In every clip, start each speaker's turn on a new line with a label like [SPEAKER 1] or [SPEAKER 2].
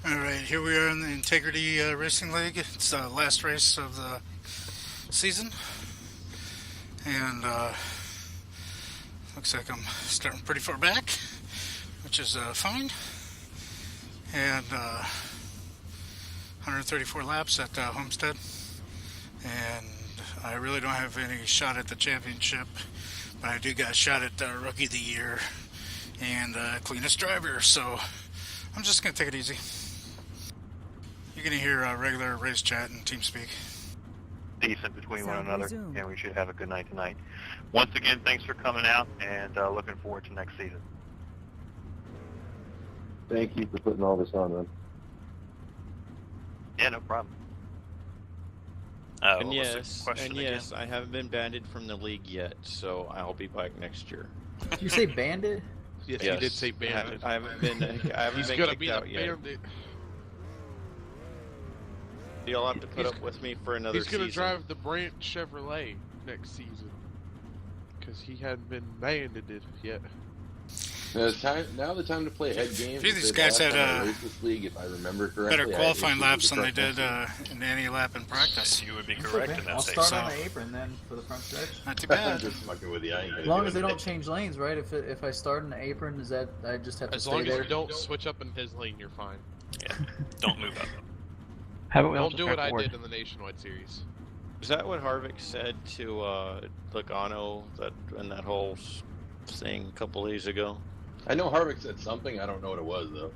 [SPEAKER 1] All right, here we are in the Integrity Racing League. It's the last race of the season, and looks like I'm starting pretty far back, which is fine. And 134 laps at Homestead, and I really don't have any shot at the championship, but I do got a shot at Rookie of the Year and cleanest driver, so I'm just going to take it easy. You're going to hear regular race chat and team speak.
[SPEAKER 2] Decent between one another, and we should have a good night tonight. Once again, thanks for coming out, and looking forward to next season.
[SPEAKER 3] Thank you for putting all this on, man.
[SPEAKER 2] Yeah, no problem.
[SPEAKER 4] And yes, I haven't been banned from the league yet, so I'll be back next year.
[SPEAKER 5] Did you say bandit?
[SPEAKER 6] Yes, you did say bandit.
[SPEAKER 4] I haven't been.
[SPEAKER 6] He's
[SPEAKER 4] been
[SPEAKER 6] gonna
[SPEAKER 4] kicked
[SPEAKER 6] be
[SPEAKER 4] out
[SPEAKER 6] the
[SPEAKER 4] yet.
[SPEAKER 6] bandit.
[SPEAKER 4] You'll have to put up with me for another season.
[SPEAKER 6] He's gonna drive the Branch Chevrolet next season because he hadn't been banded yet.
[SPEAKER 3] Now the time to play head games.
[SPEAKER 1] A few of these guys had
[SPEAKER 3] this league, if I remember correctly,
[SPEAKER 1] better qualifying laps than they did in any lap in practice.
[SPEAKER 2] You would be correct in that
[SPEAKER 5] I'll
[SPEAKER 2] statement.
[SPEAKER 5] start on the apron then for the front stretch.
[SPEAKER 1] Not too bad.
[SPEAKER 3] I'm just fucking with you.
[SPEAKER 5] As long as they don't change lanes, right? If I start in the apron, is that I just have to stay there?
[SPEAKER 6] As long as you don't switch up in his lane, you're fine.
[SPEAKER 2] Yeah, don't move up.
[SPEAKER 6] Don't do what I did in the Nationwide Series.
[SPEAKER 4] Is that what Harvick said to Logano in that whole thing a couple days ago?
[SPEAKER 3] I know Harvick said something. I don't know what it was though.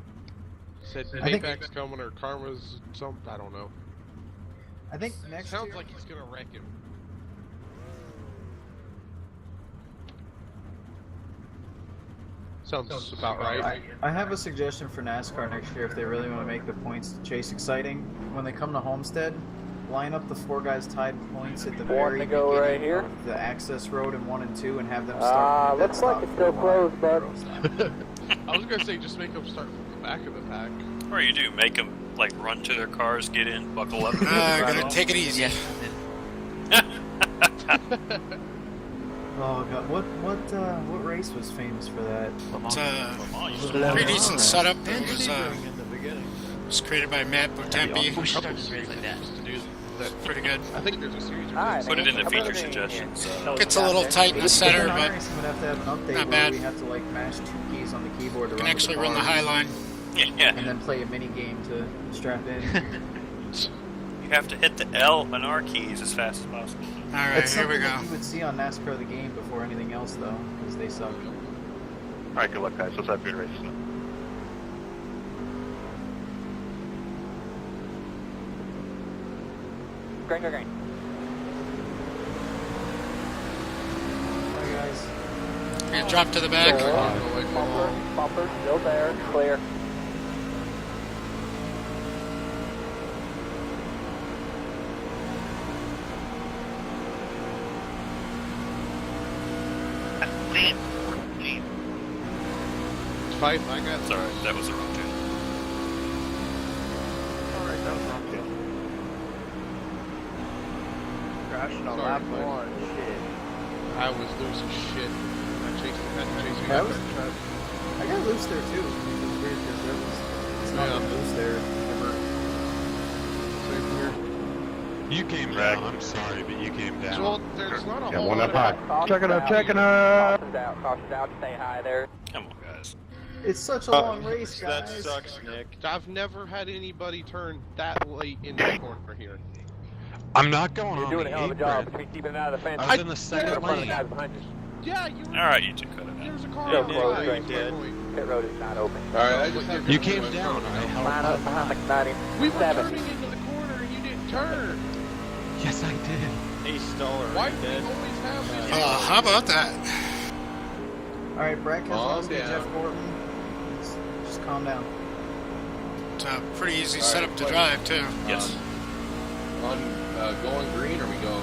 [SPEAKER 6] Said payback's coming or karma's something. I don't know.
[SPEAKER 5] I think next
[SPEAKER 6] Sounds
[SPEAKER 5] year,
[SPEAKER 6] like he's gonna wreck him. Sounds about right.
[SPEAKER 5] I have a suggestion for NASCAR next year if they really want to make the points chase exciting. When they come to Homestead, line up the 4 guys tied points at the very beginning
[SPEAKER 7] right here.
[SPEAKER 5] of the access road in 1 and 2 and have them start.
[SPEAKER 7] Looks like it's still closed, bud.
[SPEAKER 6] I was gonna say just make them start from the back of the pack.
[SPEAKER 2] Or you do, make them like run to their cars, get in, buckle up.
[SPEAKER 1] Gonna take it easy.
[SPEAKER 5] Oh god, what race was famous for that?
[SPEAKER 1] It's a pretty decent setup. It was created by Matt Botempi. Pretty good.
[SPEAKER 6] I think there's a series.
[SPEAKER 2] Put it in the feature suggestions.
[SPEAKER 1] Gets a little tight in the center,
[SPEAKER 5] But
[SPEAKER 1] but
[SPEAKER 5] would have to have an update
[SPEAKER 1] not
[SPEAKER 5] where
[SPEAKER 1] bad.
[SPEAKER 5] we have to like mash 2 keys on the keyboard to
[SPEAKER 1] can
[SPEAKER 5] run
[SPEAKER 1] actually
[SPEAKER 5] the
[SPEAKER 1] run the
[SPEAKER 5] car
[SPEAKER 1] high line.
[SPEAKER 2] Yeah.
[SPEAKER 5] and then play a mini game to strap in.
[SPEAKER 2] You have to hit the L and R keys as fast as possible.
[SPEAKER 1] All right,
[SPEAKER 5] It's
[SPEAKER 1] here we
[SPEAKER 5] something
[SPEAKER 1] go.
[SPEAKER 5] that you would see on NASCAR the game before anything else though, because they suck.
[SPEAKER 2] Alright, good luck, guys. Let's have good races.
[SPEAKER 7] Green.
[SPEAKER 5] Hi guys.
[SPEAKER 1] And drop to the back.
[SPEAKER 7] Bumper, still there, clear.
[SPEAKER 6] It's fine, I got it.
[SPEAKER 2] Sorry, that was the wrong tune. Alright, that was the wrong tune.
[SPEAKER 7] Crashing on
[SPEAKER 6] Sorry,
[SPEAKER 7] lap
[SPEAKER 6] bud.
[SPEAKER 7] 1, shit.
[SPEAKER 6] I was losing shit. I chased you.
[SPEAKER 5] That was- I got loose there too. It was weird because it's not been loose there ever.
[SPEAKER 6] Same here.
[SPEAKER 8] You came down, I'm sorry, but you came down.
[SPEAKER 6] Well, there's not a
[SPEAKER 3] Yeah,
[SPEAKER 6] whole
[SPEAKER 3] one
[SPEAKER 6] lot
[SPEAKER 3] up
[SPEAKER 6] of...
[SPEAKER 3] high.
[SPEAKER 7] Check it out. Caution's out, stay high there.
[SPEAKER 2] Come on, guys.
[SPEAKER 5] It's such a long race,
[SPEAKER 4] That
[SPEAKER 5] guys.
[SPEAKER 4] sucks, Nick.
[SPEAKER 6] I've never had anybody turn that late in the corner here.
[SPEAKER 8] I'm not going
[SPEAKER 7] You're
[SPEAKER 8] on
[SPEAKER 7] doing a
[SPEAKER 8] the
[SPEAKER 7] hell of a job
[SPEAKER 8] apron.
[SPEAKER 7] between keeping it out of the fence.
[SPEAKER 8] I was in the second
[SPEAKER 7] front of the
[SPEAKER 8] lane.
[SPEAKER 7] guys behind you.
[SPEAKER 6] Yeah, you were...
[SPEAKER 2] Alright, you two cut it
[SPEAKER 6] There's a car
[SPEAKER 7] Go
[SPEAKER 6] on the
[SPEAKER 7] close,
[SPEAKER 6] side.
[SPEAKER 7] right
[SPEAKER 4] there.
[SPEAKER 7] Pit road is not open.
[SPEAKER 3] Alright, I just have
[SPEAKER 8] You came down, I held
[SPEAKER 7] Line up behind the 90.
[SPEAKER 6] We were
[SPEAKER 7] 7.
[SPEAKER 6] turning into the corner and you didn't turn.
[SPEAKER 8] Yes, I did.
[SPEAKER 4] He's staller.
[SPEAKER 6] Why
[SPEAKER 4] right
[SPEAKER 6] do we
[SPEAKER 4] there.
[SPEAKER 6] always have these...
[SPEAKER 1] How about that?
[SPEAKER 5] Alright, Brad
[SPEAKER 3] Calm
[SPEAKER 5] Keselowski,
[SPEAKER 3] down.
[SPEAKER 5] Jeff Gordon. Just calm down.
[SPEAKER 1] It's a pretty easy
[SPEAKER 3] All right,
[SPEAKER 1] setup to
[SPEAKER 3] buddy.
[SPEAKER 1] drive too.
[SPEAKER 2] Yes.
[SPEAKER 3] On going green, or we go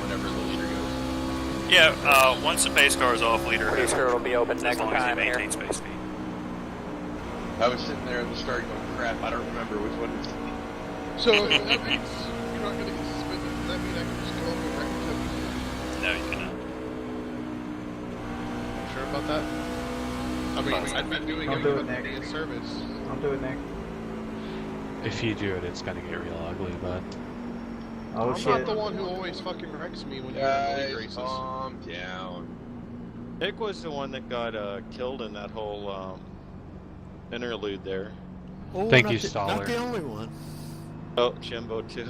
[SPEAKER 3] whenever the leader goes?
[SPEAKER 2] Yeah, once the pace car is off, leader
[SPEAKER 7] Pretty
[SPEAKER 2] has
[SPEAKER 7] sure it'll be open
[SPEAKER 2] as
[SPEAKER 7] next
[SPEAKER 2] long as he
[SPEAKER 7] time here.
[SPEAKER 2] maintains pace speed.
[SPEAKER 3] I was sitting there at the start going, crap, I don't remember which one.
[SPEAKER 6] So that means you're not going to get suspended. Does that mean I can just go up and wreck the...
[SPEAKER 2] No, you cannot.
[SPEAKER 6] Sure about that? I mean, I've been doing
[SPEAKER 5] I'll
[SPEAKER 6] it
[SPEAKER 5] do it,
[SPEAKER 6] with
[SPEAKER 5] Nick.
[SPEAKER 6] in service.
[SPEAKER 5] I'll do it, Nick.
[SPEAKER 8] If you do it, it's gonna get real ugly, but...
[SPEAKER 5] Oh
[SPEAKER 6] I'm
[SPEAKER 5] shit.
[SPEAKER 6] not the one who always fucking wrecks me when you're in league races.
[SPEAKER 3] Calm down.
[SPEAKER 4] Nick was the one that got killed in that whole interlude there.
[SPEAKER 9] Oh,
[SPEAKER 8] Thank
[SPEAKER 9] not
[SPEAKER 8] you,
[SPEAKER 9] the,
[SPEAKER 8] Stoller.
[SPEAKER 9] Not the only one.
[SPEAKER 4] Oh, Jimbo too.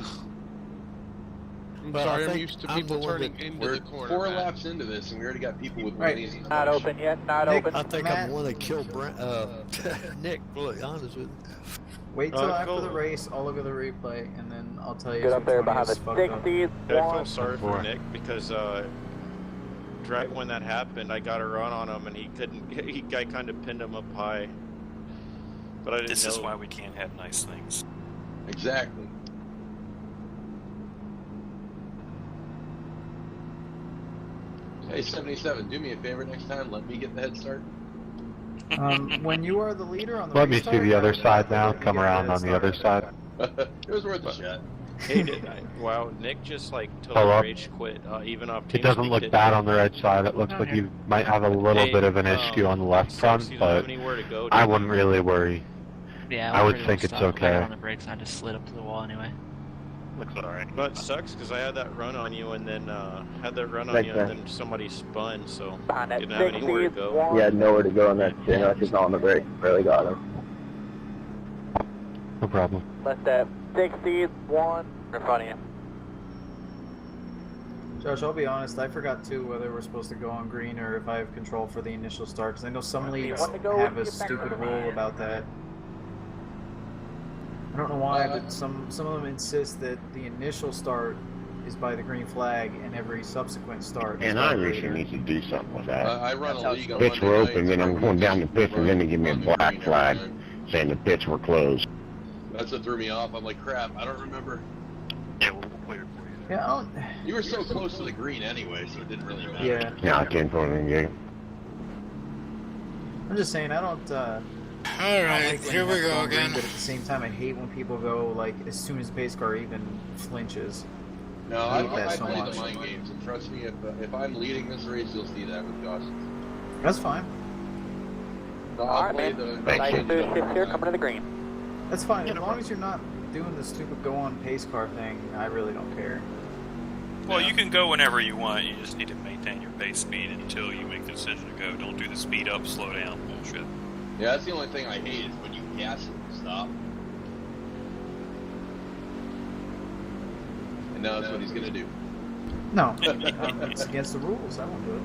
[SPEAKER 6] I'm
[SPEAKER 9] But I
[SPEAKER 6] sorry, I'm
[SPEAKER 9] think
[SPEAKER 6] used to
[SPEAKER 9] I'm
[SPEAKER 6] people
[SPEAKER 9] the one
[SPEAKER 6] turning
[SPEAKER 9] that-
[SPEAKER 6] into
[SPEAKER 3] We're
[SPEAKER 6] the corner.
[SPEAKER 3] 4
[SPEAKER 6] Matt.
[SPEAKER 3] laps into this, and we already got people with
[SPEAKER 5] Right.
[SPEAKER 3] millions in the
[SPEAKER 7] Not
[SPEAKER 3] bush.
[SPEAKER 7] open yet, not
[SPEAKER 5] Nick,
[SPEAKER 7] open.
[SPEAKER 9] I think
[SPEAKER 5] Matt.
[SPEAKER 9] I'm the one that killed Nick, to be honest with you.
[SPEAKER 5] Wait till after
[SPEAKER 4] cool.
[SPEAKER 5] the race, I'll look at the replay, and then I'll tell you.
[SPEAKER 7] Get up there behind the
[SPEAKER 5] fucked up.
[SPEAKER 7] 60s.
[SPEAKER 4] I feel
[SPEAKER 7] One.
[SPEAKER 4] sorry for
[SPEAKER 8] Boy.
[SPEAKER 4] Nick because right when that happened, I got a run on him and he couldn't. I kind of pinned him up high, but I didn't
[SPEAKER 10] This
[SPEAKER 4] know.
[SPEAKER 10] is why we can't have nice things.
[SPEAKER 3] Exactly. Hey, 77, do me a favor next time. Let me get the head start.
[SPEAKER 5] When you are the leader on the
[SPEAKER 11] Let me
[SPEAKER 5] restart,
[SPEAKER 11] see the
[SPEAKER 5] I
[SPEAKER 11] other
[SPEAKER 5] would
[SPEAKER 11] side now.
[SPEAKER 5] definitely
[SPEAKER 11] Come
[SPEAKER 5] get
[SPEAKER 11] around
[SPEAKER 5] head
[SPEAKER 11] on the other
[SPEAKER 5] start.
[SPEAKER 11] side.
[SPEAKER 3] It was worth a shot.
[SPEAKER 4] Hey, wow, Nick just like
[SPEAKER 11] Pull
[SPEAKER 4] totally
[SPEAKER 11] up.
[SPEAKER 4] rage quit, even off.
[SPEAKER 11] It doesn't
[SPEAKER 4] TeamSpeak
[SPEAKER 11] look
[SPEAKER 4] didn't.
[SPEAKER 11] bad on the red side. It looks like you might have a little
[SPEAKER 4] Hey,
[SPEAKER 11] bit of an issue on the left
[SPEAKER 4] Sucks,
[SPEAKER 11] front,
[SPEAKER 4] you don't have
[SPEAKER 11] but
[SPEAKER 4] anywhere to go,
[SPEAKER 11] I
[SPEAKER 4] do you?
[SPEAKER 11] wouldn't really worry.
[SPEAKER 12] Yeah,
[SPEAKER 11] I would
[SPEAKER 12] pretty
[SPEAKER 11] think
[SPEAKER 12] well
[SPEAKER 11] it's
[SPEAKER 12] stopped. I got
[SPEAKER 11] okay.
[SPEAKER 12] on the brakes and I just slid up to the wall anyway.
[SPEAKER 2] Looks alright.
[SPEAKER 4] But it sucks because I had that run on you, and then somebody spun, so
[SPEAKER 7] Behind that
[SPEAKER 4] didn't have anywhere to
[SPEAKER 7] 60s.
[SPEAKER 4] go.
[SPEAKER 7] One.
[SPEAKER 13] He had nowhere to go on that spin. I was just on the brake. Barely got him.
[SPEAKER 11] No problem.
[SPEAKER 7] Left that 60s. One. In front of you.
[SPEAKER 5] Josh, I'll be honest, I forgot too whether we're supposed to go on green or if I have control for the initial start, because I know some leagues
[SPEAKER 7] want to go,
[SPEAKER 5] have a
[SPEAKER 7] get back
[SPEAKER 5] stupid
[SPEAKER 7] on the
[SPEAKER 5] rule
[SPEAKER 7] line.
[SPEAKER 5] about that. I don't know why, but some of them insist that the initial start is by the green flag and every subsequent start is
[SPEAKER 13] And
[SPEAKER 5] by the
[SPEAKER 13] iRacing
[SPEAKER 5] leader.
[SPEAKER 13] needs to do something with that.
[SPEAKER 3] I run a league on
[SPEAKER 13] Pits
[SPEAKER 3] Monday
[SPEAKER 13] were open,
[SPEAKER 3] nights
[SPEAKER 13] then I'm
[SPEAKER 3] where
[SPEAKER 13] going
[SPEAKER 3] we
[SPEAKER 13] down the
[SPEAKER 3] just
[SPEAKER 13] pits, and then they
[SPEAKER 3] run
[SPEAKER 13] give me a
[SPEAKER 3] on the
[SPEAKER 13] black
[SPEAKER 3] green every
[SPEAKER 13] flag
[SPEAKER 3] time.
[SPEAKER 13] saying the pits were closed.
[SPEAKER 3] That's what threw me off. I'm like, crap, I don't remember.
[SPEAKER 2] Yeah, we'll clear it for you.
[SPEAKER 5] Yeah, I don't...
[SPEAKER 3] You were so close to the green anyway, so it didn't really matter.
[SPEAKER 5] Yeah.
[SPEAKER 13] Yeah, I can't put it in the game.
[SPEAKER 5] I'm just saying, I don't I don't
[SPEAKER 1] Alright,
[SPEAKER 5] like when
[SPEAKER 1] here
[SPEAKER 5] you
[SPEAKER 1] we
[SPEAKER 5] have to
[SPEAKER 1] go
[SPEAKER 5] on green,
[SPEAKER 1] again.
[SPEAKER 5] but at the same time, I hate when people go, like, as soon as pace car even flinches.
[SPEAKER 3] No,
[SPEAKER 5] I
[SPEAKER 3] I
[SPEAKER 5] hate that so
[SPEAKER 3] play
[SPEAKER 5] much.
[SPEAKER 3] the mind games, and trust me, if I'm leading this race, you'll see that with cautions.
[SPEAKER 5] That's fine.
[SPEAKER 3] No, I'll
[SPEAKER 7] Alright,
[SPEAKER 3] play
[SPEAKER 7] man.
[SPEAKER 3] the
[SPEAKER 7] Nice
[SPEAKER 3] change
[SPEAKER 7] boost
[SPEAKER 3] up
[SPEAKER 7] shift
[SPEAKER 3] all
[SPEAKER 7] here,
[SPEAKER 3] the
[SPEAKER 7] coming to the green.
[SPEAKER 5] That's fine, as long as you're not doing the stupid go on pace car thing, I really don't care.
[SPEAKER 10] Well, you can go whenever you want. You just need to maintain your base speed until you make the decision to go. Don't do the speed up, slow down bullshit.
[SPEAKER 3] Yeah, that's the only thing I hate is when you gas and stop. And now that's what he's gonna do.
[SPEAKER 5] No, it's against the rules. I won't do it.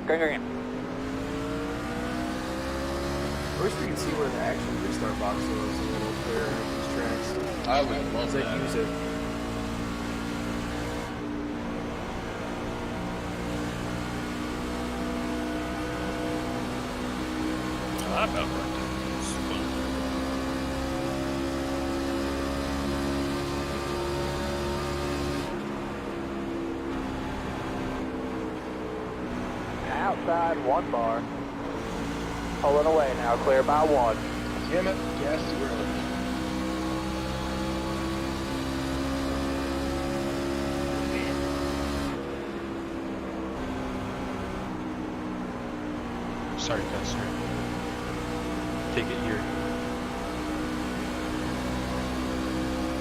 [SPEAKER 7] Green, green.
[SPEAKER 5] I wish we could see where the actual restart box was a little clearer at these tracks.
[SPEAKER 3] I would love
[SPEAKER 5] Because I
[SPEAKER 3] that.
[SPEAKER 5] use it.
[SPEAKER 10] I about right there. It's fun.
[SPEAKER 7] Outside, 1 bar. Pulling away now, clear by 1.
[SPEAKER 3] Damn it, gas too early.
[SPEAKER 8] Sorry, Custer. Take it here.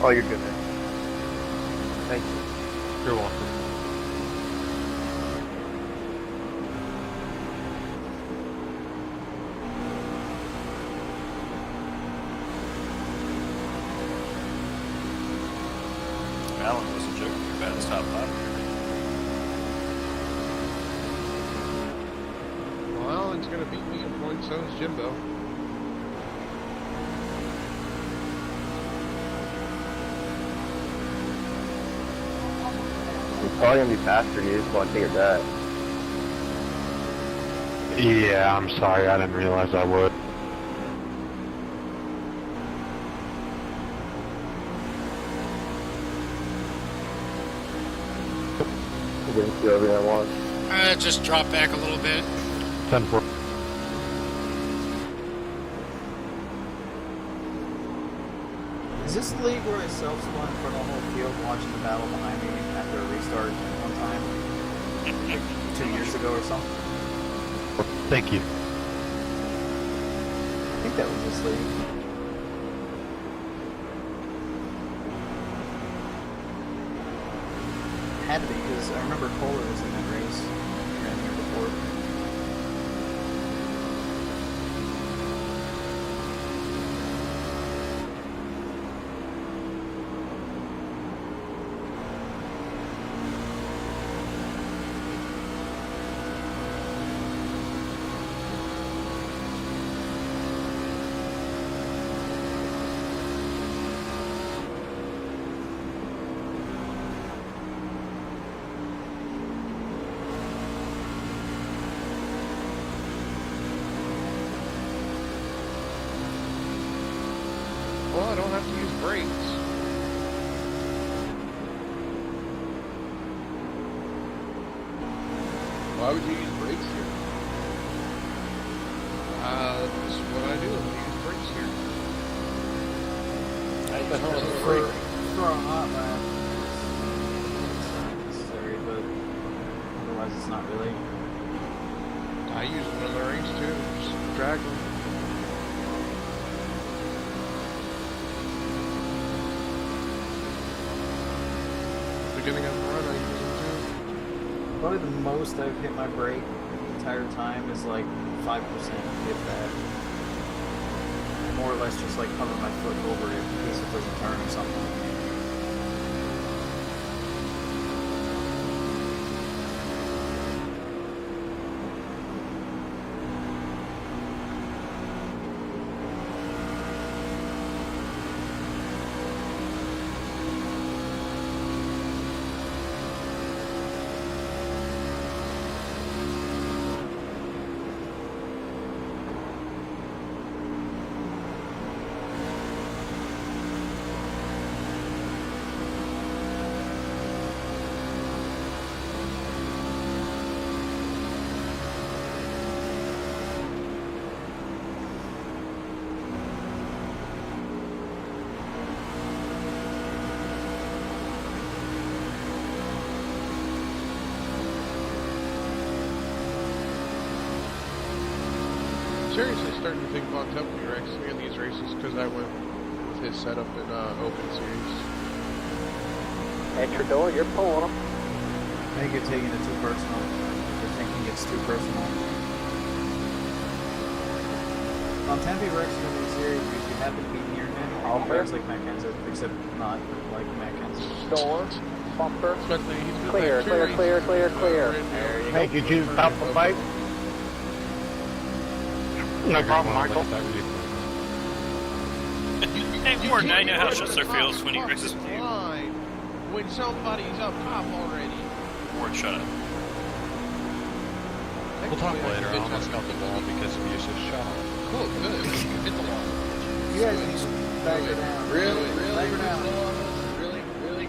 [SPEAKER 13] Oh, you're good, man. Thank you.
[SPEAKER 8] You're welcome.
[SPEAKER 10] Alan wasn't joking about his top 5.
[SPEAKER 6] Well, Alan's gonna beat me in points, so is Jimbo.
[SPEAKER 13] It's probably gonna be faster than you. Just want to take it back.
[SPEAKER 11] Yeah, I'm sorry. I didn't realize I would.
[SPEAKER 13] We can do everything I want.
[SPEAKER 1] Just drop back a little bit.
[SPEAKER 11] 10-4.
[SPEAKER 5] Is this the league where I self-spun in front of the whole field watching the battle behind me after a restart one time? Like 2 years ago or something?
[SPEAKER 11] Thank you.
[SPEAKER 5] I think think that was asleep. Had to be, because I remember Kohler was in that race. Ran here before.
[SPEAKER 6] Well, I don't have to use brakes.
[SPEAKER 3] Why would you use brakes here?
[SPEAKER 6] That's what I do. I use brakes here.
[SPEAKER 3] What the hell is a
[SPEAKER 5] For
[SPEAKER 3] brake?
[SPEAKER 5] a hot lap, it's necessary, but otherwise it's not really.
[SPEAKER 6] I use them in the race too. Just drag them. Beginning of the run, I use them too.
[SPEAKER 5] Probably the most I've hit my brake the entire time is like 5%, if that. More or less just like cover my foot over it in case it doesn't turn or something.
[SPEAKER 6] Seriously starting to think about helping me Rex in these races because I went with his setup in Open Series.
[SPEAKER 7] At your door, you're pulling them.
[SPEAKER 5] I think you're taking it too personal. You're thinking it's too personal. On 10 Rex in the series, if you happen to be near him, he drives like Matt Kenseth, except not like Matt Kenseth.
[SPEAKER 7] Door, bumper,
[SPEAKER 6] Especially he's been
[SPEAKER 7] clear,
[SPEAKER 6] like two
[SPEAKER 7] clear,
[SPEAKER 6] races
[SPEAKER 7] clear, clear,
[SPEAKER 6] in
[SPEAKER 7] clear.
[SPEAKER 6] There you
[SPEAKER 13] Hey,
[SPEAKER 6] go.
[SPEAKER 13] did you stop the fight?
[SPEAKER 11] No problem, Michael.
[SPEAKER 10] Hey, Warden, I know how Schuster feels when he races with you.
[SPEAKER 6] Fine. When somebody's up top already.
[SPEAKER 10] Warden, shut up.
[SPEAKER 8] We'll talk later. I almost got the ball because of Yusuf's shot.
[SPEAKER 3] Cool, good. Hit the wall.
[SPEAKER 5] You guys need to back her down.
[SPEAKER 3] Really?
[SPEAKER 5] Back her down.
[SPEAKER 3] Really?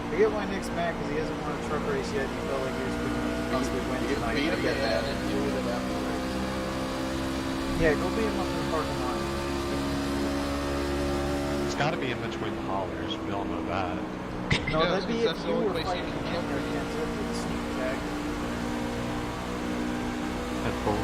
[SPEAKER 5] I get why Nick's mad because he hasn't won a truck race yet. He felt like he was going to possibly win tonight. I get that.
[SPEAKER 3] Deal with it afterwards.
[SPEAKER 5] Yeah, go beat him up in the parking lot.
[SPEAKER 8] It's got to be in between the hollers. We all know that.
[SPEAKER 5] No,
[SPEAKER 6] Yeah,
[SPEAKER 5] that'd be
[SPEAKER 6] that's
[SPEAKER 5] if
[SPEAKER 6] the
[SPEAKER 5] you
[SPEAKER 6] only
[SPEAKER 5] were
[SPEAKER 6] place
[SPEAKER 5] fighting
[SPEAKER 6] you can
[SPEAKER 5] him
[SPEAKER 6] jump
[SPEAKER 5] or
[SPEAKER 6] in.
[SPEAKER 5] Kenseth with the sneak attack.
[SPEAKER 11] That's cool.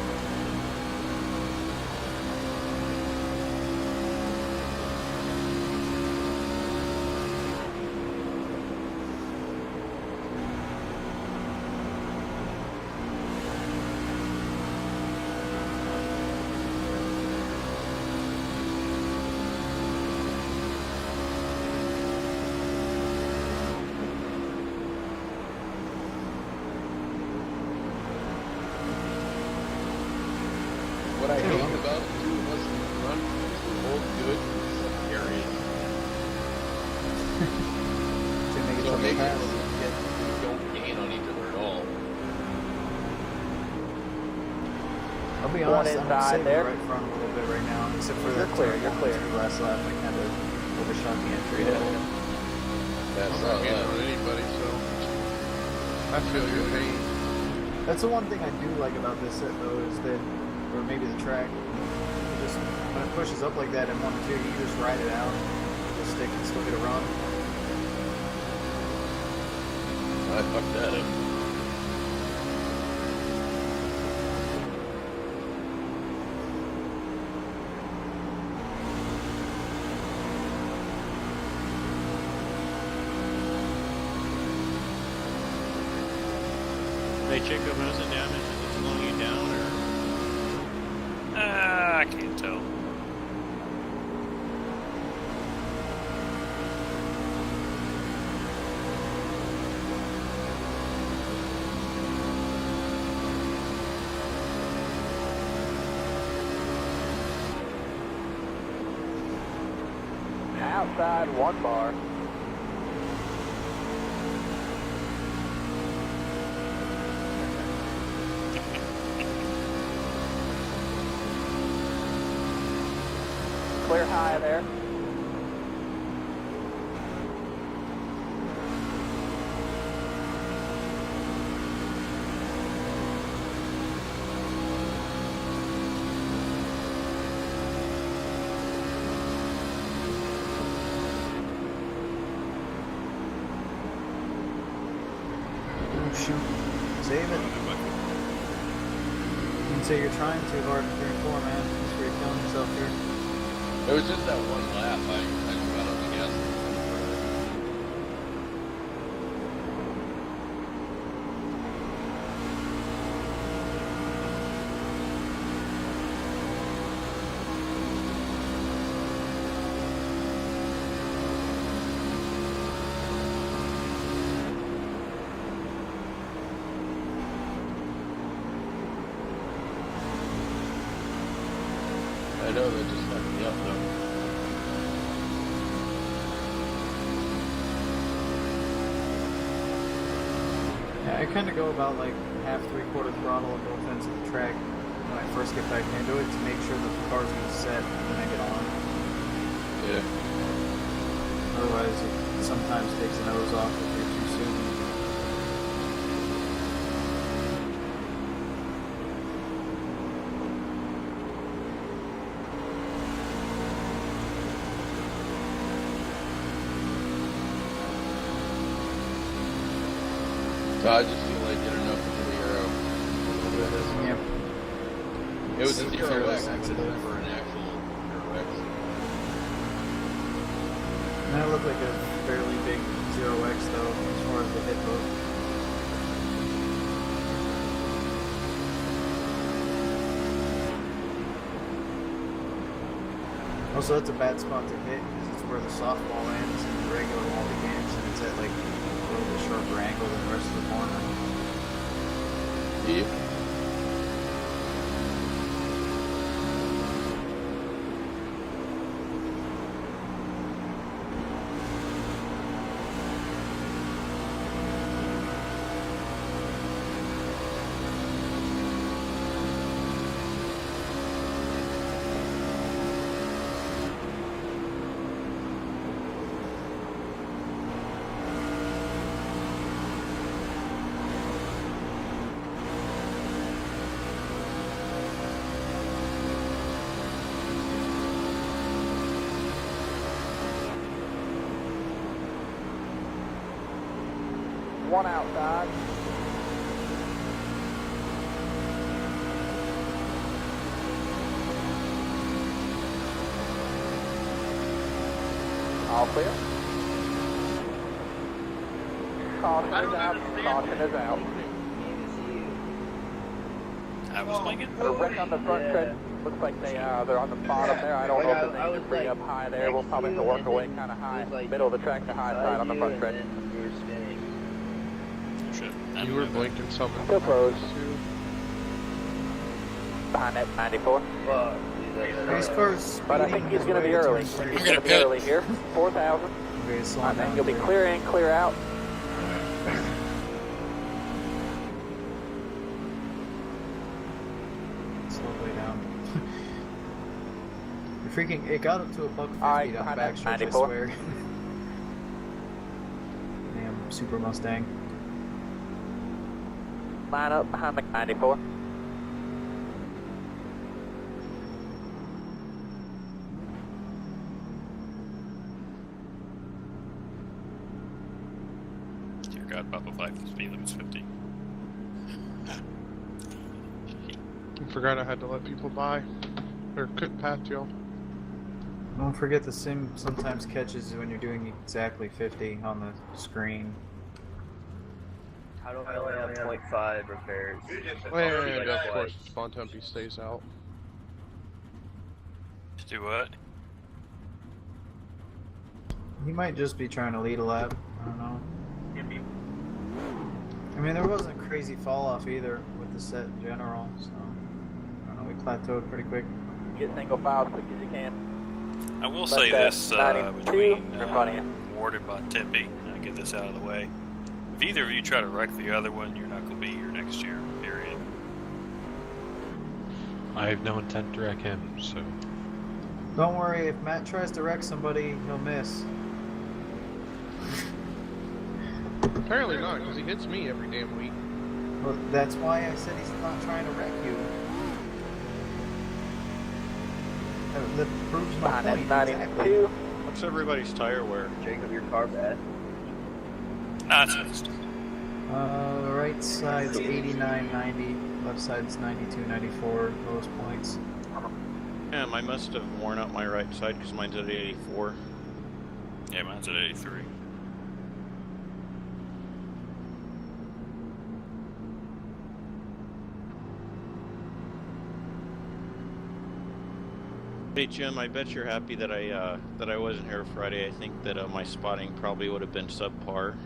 [SPEAKER 3] What I hate about the two of us in the front is we're both good in some areas.
[SPEAKER 5] To make it
[SPEAKER 3] So
[SPEAKER 5] so
[SPEAKER 3] maybe
[SPEAKER 5] fast.
[SPEAKER 3] we don't gain on each other at all.
[SPEAKER 5] I'll be
[SPEAKER 7] One
[SPEAKER 5] honest, I'm
[SPEAKER 7] inside
[SPEAKER 5] saving
[SPEAKER 7] there.
[SPEAKER 5] right front a little bit right now, except for
[SPEAKER 7] You're
[SPEAKER 5] that
[SPEAKER 7] clear,
[SPEAKER 5] turn
[SPEAKER 7] you're
[SPEAKER 5] one
[SPEAKER 7] clear.
[SPEAKER 5] and two last lap. I kind of overshot the entry.
[SPEAKER 3] That's
[SPEAKER 6] I'm not getting on anybody, so I feel your pain.
[SPEAKER 5] That's the one thing I do like about this set, though, is that, or maybe the track, just when it pushes up like that in 1 or 2, you just ride it out, just stick and still get a run.
[SPEAKER 3] I fucked that up.
[SPEAKER 4] Hey, Jacob, how's the damage? Is it slowing you down, or?
[SPEAKER 10] I can't tell.
[SPEAKER 7] Outside 1 bar. Clear high there.
[SPEAKER 5] Oh shoot. Save it. You can say you're trying too hard in 3 and 4, man. That's where you're killing yourself here.
[SPEAKER 3] It was just that one lap. I got up the gas. I know that just fucked me up though.
[SPEAKER 5] Yeah, I kind of go about like half, 3/4 throttle on both ends of the track when I first get back into it to make sure that the car's going to set when I get on.
[SPEAKER 3] Yeah.
[SPEAKER 5] Otherwise, it sometimes takes the nose off if you're too soon.
[SPEAKER 3] So I just feel like getting up into the arrow.
[SPEAKER 5] Yep.
[SPEAKER 3] It was a
[SPEAKER 5] Super
[SPEAKER 3] 0x, but it's
[SPEAKER 5] sensitive.
[SPEAKER 3] never an actual 0x.
[SPEAKER 5] And that looked like a fairly big 0x though, as far as the hit boat. Also, that's a bad spot to hit because it's where the softball ends and the regular wall begins, and it's at like a little bit sharper angle than the rest of the corner.
[SPEAKER 3] Yeah.
[SPEAKER 7] One outside. All clear. Caution is out. Caution is out.
[SPEAKER 10] I was thinking.
[SPEAKER 7] The wreck on the front tread looks like they're on the bottom there. I don't know if the thing is pretty up high there. We'll probably have to work our way kind of high, middle of the track to high side on the front tread.
[SPEAKER 10] Shit.
[SPEAKER 6] You were blinking something.
[SPEAKER 7] Still pros. Behind that 94.
[SPEAKER 5] These cars,
[SPEAKER 7] But I think he's going to be early. He's going to be early here. 4,000.
[SPEAKER 5] Okay, slow
[SPEAKER 7] I think
[SPEAKER 5] down
[SPEAKER 7] you'll be
[SPEAKER 5] here.
[SPEAKER 7] clear in, clear out.
[SPEAKER 5] Slowly down. Freaking, it got up to $150
[SPEAKER 7] Alright,
[SPEAKER 5] down
[SPEAKER 7] behind
[SPEAKER 5] back
[SPEAKER 7] that
[SPEAKER 5] stretch, I
[SPEAKER 7] 94.
[SPEAKER 5] swear. Damn, Super Mustang.
[SPEAKER 7] Line up behind the 94.
[SPEAKER 10] Dear God, Papa 5, the speed limit's 50.
[SPEAKER 6] I forgot I had to let people by. Or couldn't pass y'all.
[SPEAKER 5] Don't forget the sim sometimes catches when you're doing exactly 50 on the screen.
[SPEAKER 13] How do I only have 0.5 repairs?
[SPEAKER 6] And of course, Bontempi stays out.
[SPEAKER 10] Do what?
[SPEAKER 5] He might just be trying to lead a lap. I don't know. I mean, there wasn't crazy fall off either with the set in general, so I don't know. We plateaued pretty quick.
[SPEAKER 7] Get single file as quick as you can.
[SPEAKER 10] I will say this between Ward and Bontempi, and I'll get this out of the way. If either of you try to wreck the other one, you're not going to be here next year, period.
[SPEAKER 8] I have no intent to wreck him, so...
[SPEAKER 5] Don't worry, if Matt tries to wreck somebody, he'll miss.
[SPEAKER 6] Apparently not, because he hits me every damn week.
[SPEAKER 5] Well, that's why I said he's not trying to wreck you. That proves my point. Exactly.
[SPEAKER 4] What's everybody's tire wear?
[SPEAKER 13] Jacob, your car bad?
[SPEAKER 10] Nah, it's fixed.
[SPEAKER 5] Right side's 89.90, left side's 92.94, lowest points.
[SPEAKER 4] Yeah, I must have worn out my right side because mine's at 84.
[SPEAKER 10] Yeah, mine's at 83.
[SPEAKER 4] Hey Jim, I bet you're happy that I wasn't here Friday. I think that my spotting probably would have been subpar.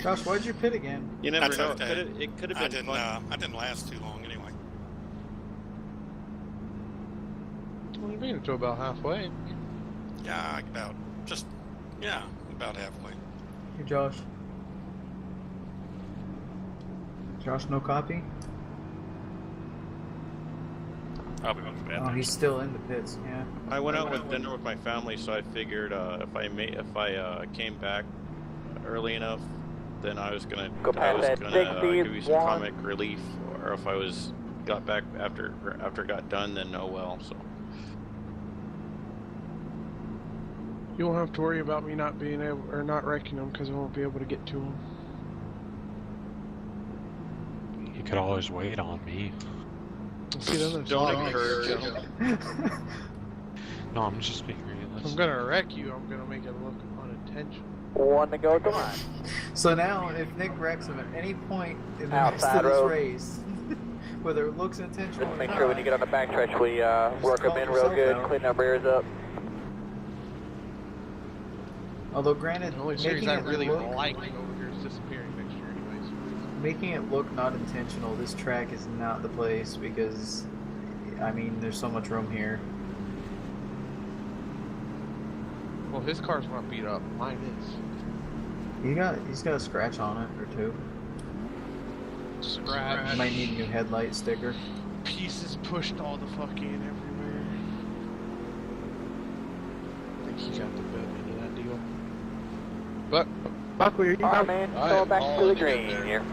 [SPEAKER 5] Josh, why'd you pit again?
[SPEAKER 4] You never know. It could have been fun.
[SPEAKER 1] I didn't last too long anyway.
[SPEAKER 6] Well, you made it to about halfway.
[SPEAKER 1] Yeah, about halfway.
[SPEAKER 5] Hey, Josh. Josh, no copy?
[SPEAKER 10] Probably won't be bad.
[SPEAKER 5] Oh, he's still in the pits, yeah.
[SPEAKER 4] I went out with dinner with my family, so I figured if I came back early enough, then I was gonna give you some comic relief, or if I got back after it got done, then oh well. So
[SPEAKER 6] you won't have to worry about me not being able or not wrecking them because I won't be able to get to them.
[SPEAKER 8] You could always wait on me.
[SPEAKER 6] See,
[SPEAKER 4] don't encourage him.
[SPEAKER 8] No, I'm just being realistic.
[SPEAKER 6] If I'm gonna wreck you, I'm gonna make it look unintentional.
[SPEAKER 7] One to go, come on.
[SPEAKER 5] So now, if Nick wrecks him at any point in the rest of this race, whether it looks intentional or not,
[SPEAKER 7] make sure when you get on the backstretch, we work them in real good, clean our rears up.
[SPEAKER 5] Although, granted,
[SPEAKER 6] The only series I really like over here is disappearing next year, anyways.
[SPEAKER 5] Making it look not intentional, this track is not the place because, I mean, there's so much room here.
[SPEAKER 6] Well, his car's not beat up. Mine is.
[SPEAKER 5] He's got a scratch on it or two.
[SPEAKER 6] Scratch.
[SPEAKER 5] Might need a new headlight sticker.
[SPEAKER 6] Pieces pushed all the fuck in everywhere. I think he got the bed into that deal. But
[SPEAKER 13] Buck, where are you?
[SPEAKER 7] Alright, man, go back to the green here.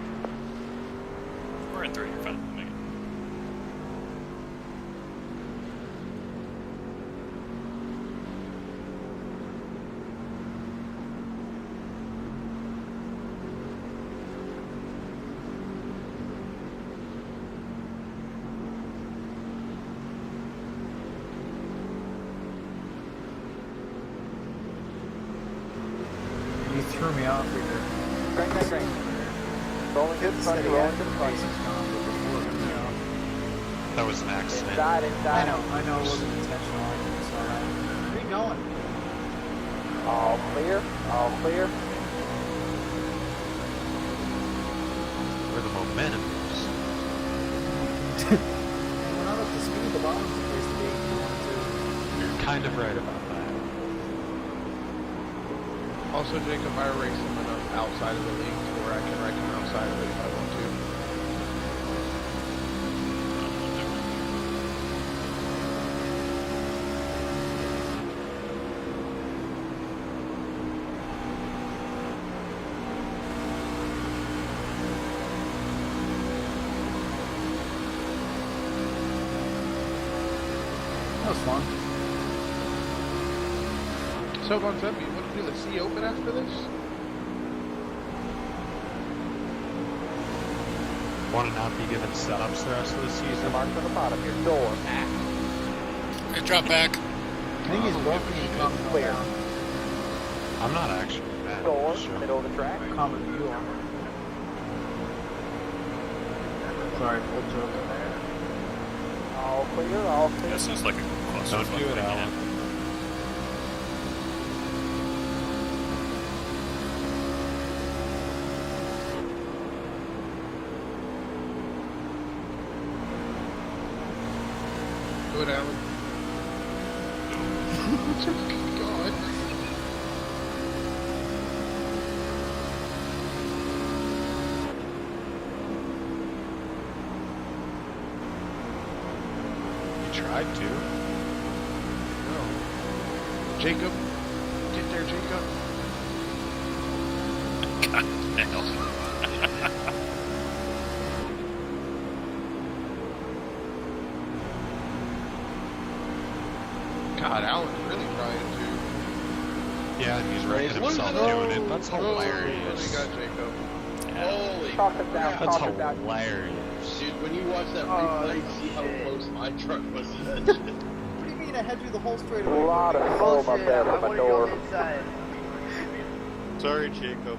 [SPEAKER 10] We're in 3, you're fine. Make it.
[SPEAKER 5] You threw me off with your...
[SPEAKER 7] Great. Rolling good, front, rolling to the front.
[SPEAKER 8] That was an accident.
[SPEAKER 7] Inside.
[SPEAKER 5] I know it wasn't intentional. I saw that. Where are you going?
[SPEAKER 7] All clear.
[SPEAKER 8] Where the momentum is.
[SPEAKER 5] We're not up to speed. The bottom's the place to be if you wanted to.
[SPEAKER 8] You're kind of right about that.
[SPEAKER 6] also, Jacob, I race him enough outside of the league to where I can wreck him outside of it if I want to.
[SPEAKER 5] That was fun.
[SPEAKER 6] So, Bontempi, you want to do the sea open after this?
[SPEAKER 8] Want to not be given setups the rest of the season?
[SPEAKER 7] Mark on the bottom, your door.
[SPEAKER 1] Okay, drop back.
[SPEAKER 5] I think he's walking and coming
[SPEAKER 7] Clear.
[SPEAKER 5] down.
[SPEAKER 8] I'm not actually mad.
[SPEAKER 7] Door,
[SPEAKER 8] Sure.
[SPEAKER 7] middle of the track.
[SPEAKER 5] Common view on. Sorry, full joke.
[SPEAKER 7] All clear, all clear.
[SPEAKER 10] That sounds like a cluster.
[SPEAKER 8] Don't do it, Alan.
[SPEAKER 6] Do it, Alan. God.
[SPEAKER 8] You tried to.
[SPEAKER 6] No. Jacob. Get there, Jacob.
[SPEAKER 10] God damn.
[SPEAKER 6] God, Alan's really trying to.
[SPEAKER 8] Yeah, and he's wrecking himself doing it. That's hilarious.
[SPEAKER 6] We got Jacob.
[SPEAKER 3] Holy
[SPEAKER 7] Talk him down,
[SPEAKER 8] That's
[SPEAKER 7] talk him down.
[SPEAKER 8] hilarious.
[SPEAKER 3] Dude, when you watch that replay, you see how close my truck was to that shit.
[SPEAKER 5] What do you mean? I had you the whole straight
[SPEAKER 7] A
[SPEAKER 5] away.
[SPEAKER 7] lot of foam up there with my door.
[SPEAKER 4] Sorry, Jacob.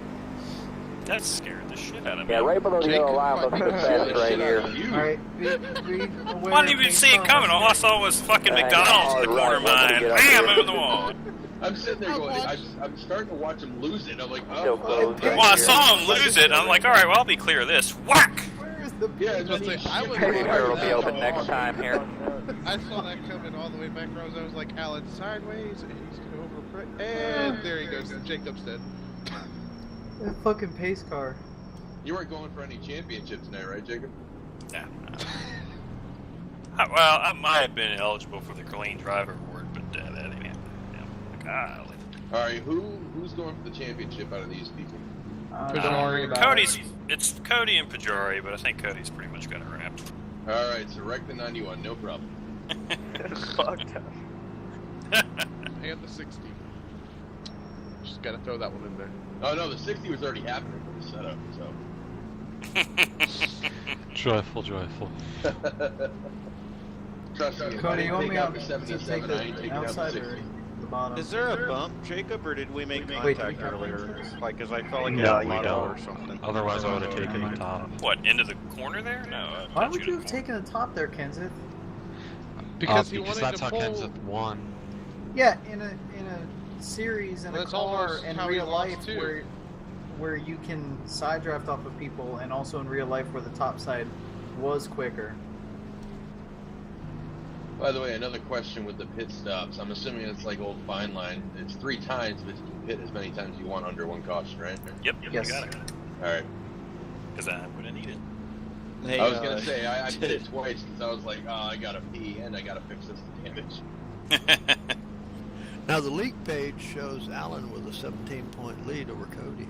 [SPEAKER 10] That scared the shit out of me.
[SPEAKER 7] Yeah, right below the yellow line looks the best right here.
[SPEAKER 5] Alright,
[SPEAKER 10] I didn't even see it coming. All I saw was fucking McDonald's in the corner of mine. Bam! Over the wall.
[SPEAKER 3] I'm sitting there going, I'm starting to watch him lose it. I'm like,
[SPEAKER 7] Still closed.
[SPEAKER 10] Well, I saw him lose it. I'm like, all right, well, I'll be clear of this. Whack!
[SPEAKER 5] Where's the
[SPEAKER 3] yeah, it's
[SPEAKER 6] Let's say, I was
[SPEAKER 7] Maybe
[SPEAKER 6] right
[SPEAKER 7] will be
[SPEAKER 6] there.
[SPEAKER 7] open next time here.
[SPEAKER 6] I saw that coming all the way back rows. I was like, Alan sideways, and he's over. And there he goes. Jacob's dead.
[SPEAKER 5] that fucking pace car?
[SPEAKER 3] You weren't going for any championship tonight, right, Jacob?
[SPEAKER 10] Yeah. Well, I might have been eligible for the Clean Driver Award, but that ain't happening. Yeah. Golly.
[SPEAKER 3] All right, who's going for the championship out of these people?
[SPEAKER 10] It's Cody and Pajari, but I think Cody's pretty much got it wrapped.
[SPEAKER 3] All right, so wreck the 91, no problem.
[SPEAKER 13] Fucked up.
[SPEAKER 6] And the 60. Just gotta throw that one in there.
[SPEAKER 3] Oh no, the 60 was already happening for the setup, so.
[SPEAKER 8] Joyful, joyful.
[SPEAKER 3] Trust me,
[SPEAKER 5] Cody, you
[SPEAKER 3] if I
[SPEAKER 5] want
[SPEAKER 3] didn't
[SPEAKER 5] me
[SPEAKER 3] take out
[SPEAKER 5] out
[SPEAKER 3] the
[SPEAKER 5] to
[SPEAKER 3] 77,
[SPEAKER 5] take
[SPEAKER 3] I ain't
[SPEAKER 5] the
[SPEAKER 3] taking out the
[SPEAKER 5] outside
[SPEAKER 3] 60.
[SPEAKER 5] or the bottom?
[SPEAKER 4] Is there a bump, Jacob, or did we make
[SPEAKER 5] Wait,
[SPEAKER 4] contact
[SPEAKER 5] did we
[SPEAKER 4] earlier?
[SPEAKER 5] contact?
[SPEAKER 4] Like, cause I felt like
[SPEAKER 8] No,
[SPEAKER 4] it had a
[SPEAKER 8] you
[SPEAKER 4] lot
[SPEAKER 8] don't.
[SPEAKER 4] or something.
[SPEAKER 8] Otherwise, I would have taken the top.
[SPEAKER 10] What, into the corner there? No.
[SPEAKER 5] Why would you have taken the top there, Kenseth?
[SPEAKER 6] Because he
[SPEAKER 8] because
[SPEAKER 6] wanted
[SPEAKER 8] that's
[SPEAKER 6] to
[SPEAKER 8] how
[SPEAKER 6] pull.
[SPEAKER 8] Kenseth won.
[SPEAKER 5] Yeah, in a series in
[SPEAKER 6] Well,
[SPEAKER 5] a
[SPEAKER 6] that's
[SPEAKER 5] car
[SPEAKER 6] almost
[SPEAKER 5] in
[SPEAKER 6] how he
[SPEAKER 5] real
[SPEAKER 6] lost,
[SPEAKER 5] life
[SPEAKER 6] too.
[SPEAKER 5] where you can side draft off of people, and also in real life where the top side was quicker.
[SPEAKER 3] By the way, another question with the pit stops. I'm assuming it's like old fine line. It's 3 times, but you can pit as many times as you want under one caution, right?
[SPEAKER 10] Yep,
[SPEAKER 5] Yes.
[SPEAKER 10] you got it.
[SPEAKER 3] All right.
[SPEAKER 10] Because I'm going to need it.
[SPEAKER 4] Hey,
[SPEAKER 3] I was gonna say I did it twice because I was like, oh, I gotta pee and I gotta fix this damage.
[SPEAKER 9] Now the league page shows Allen with a 17-point lead over Cody.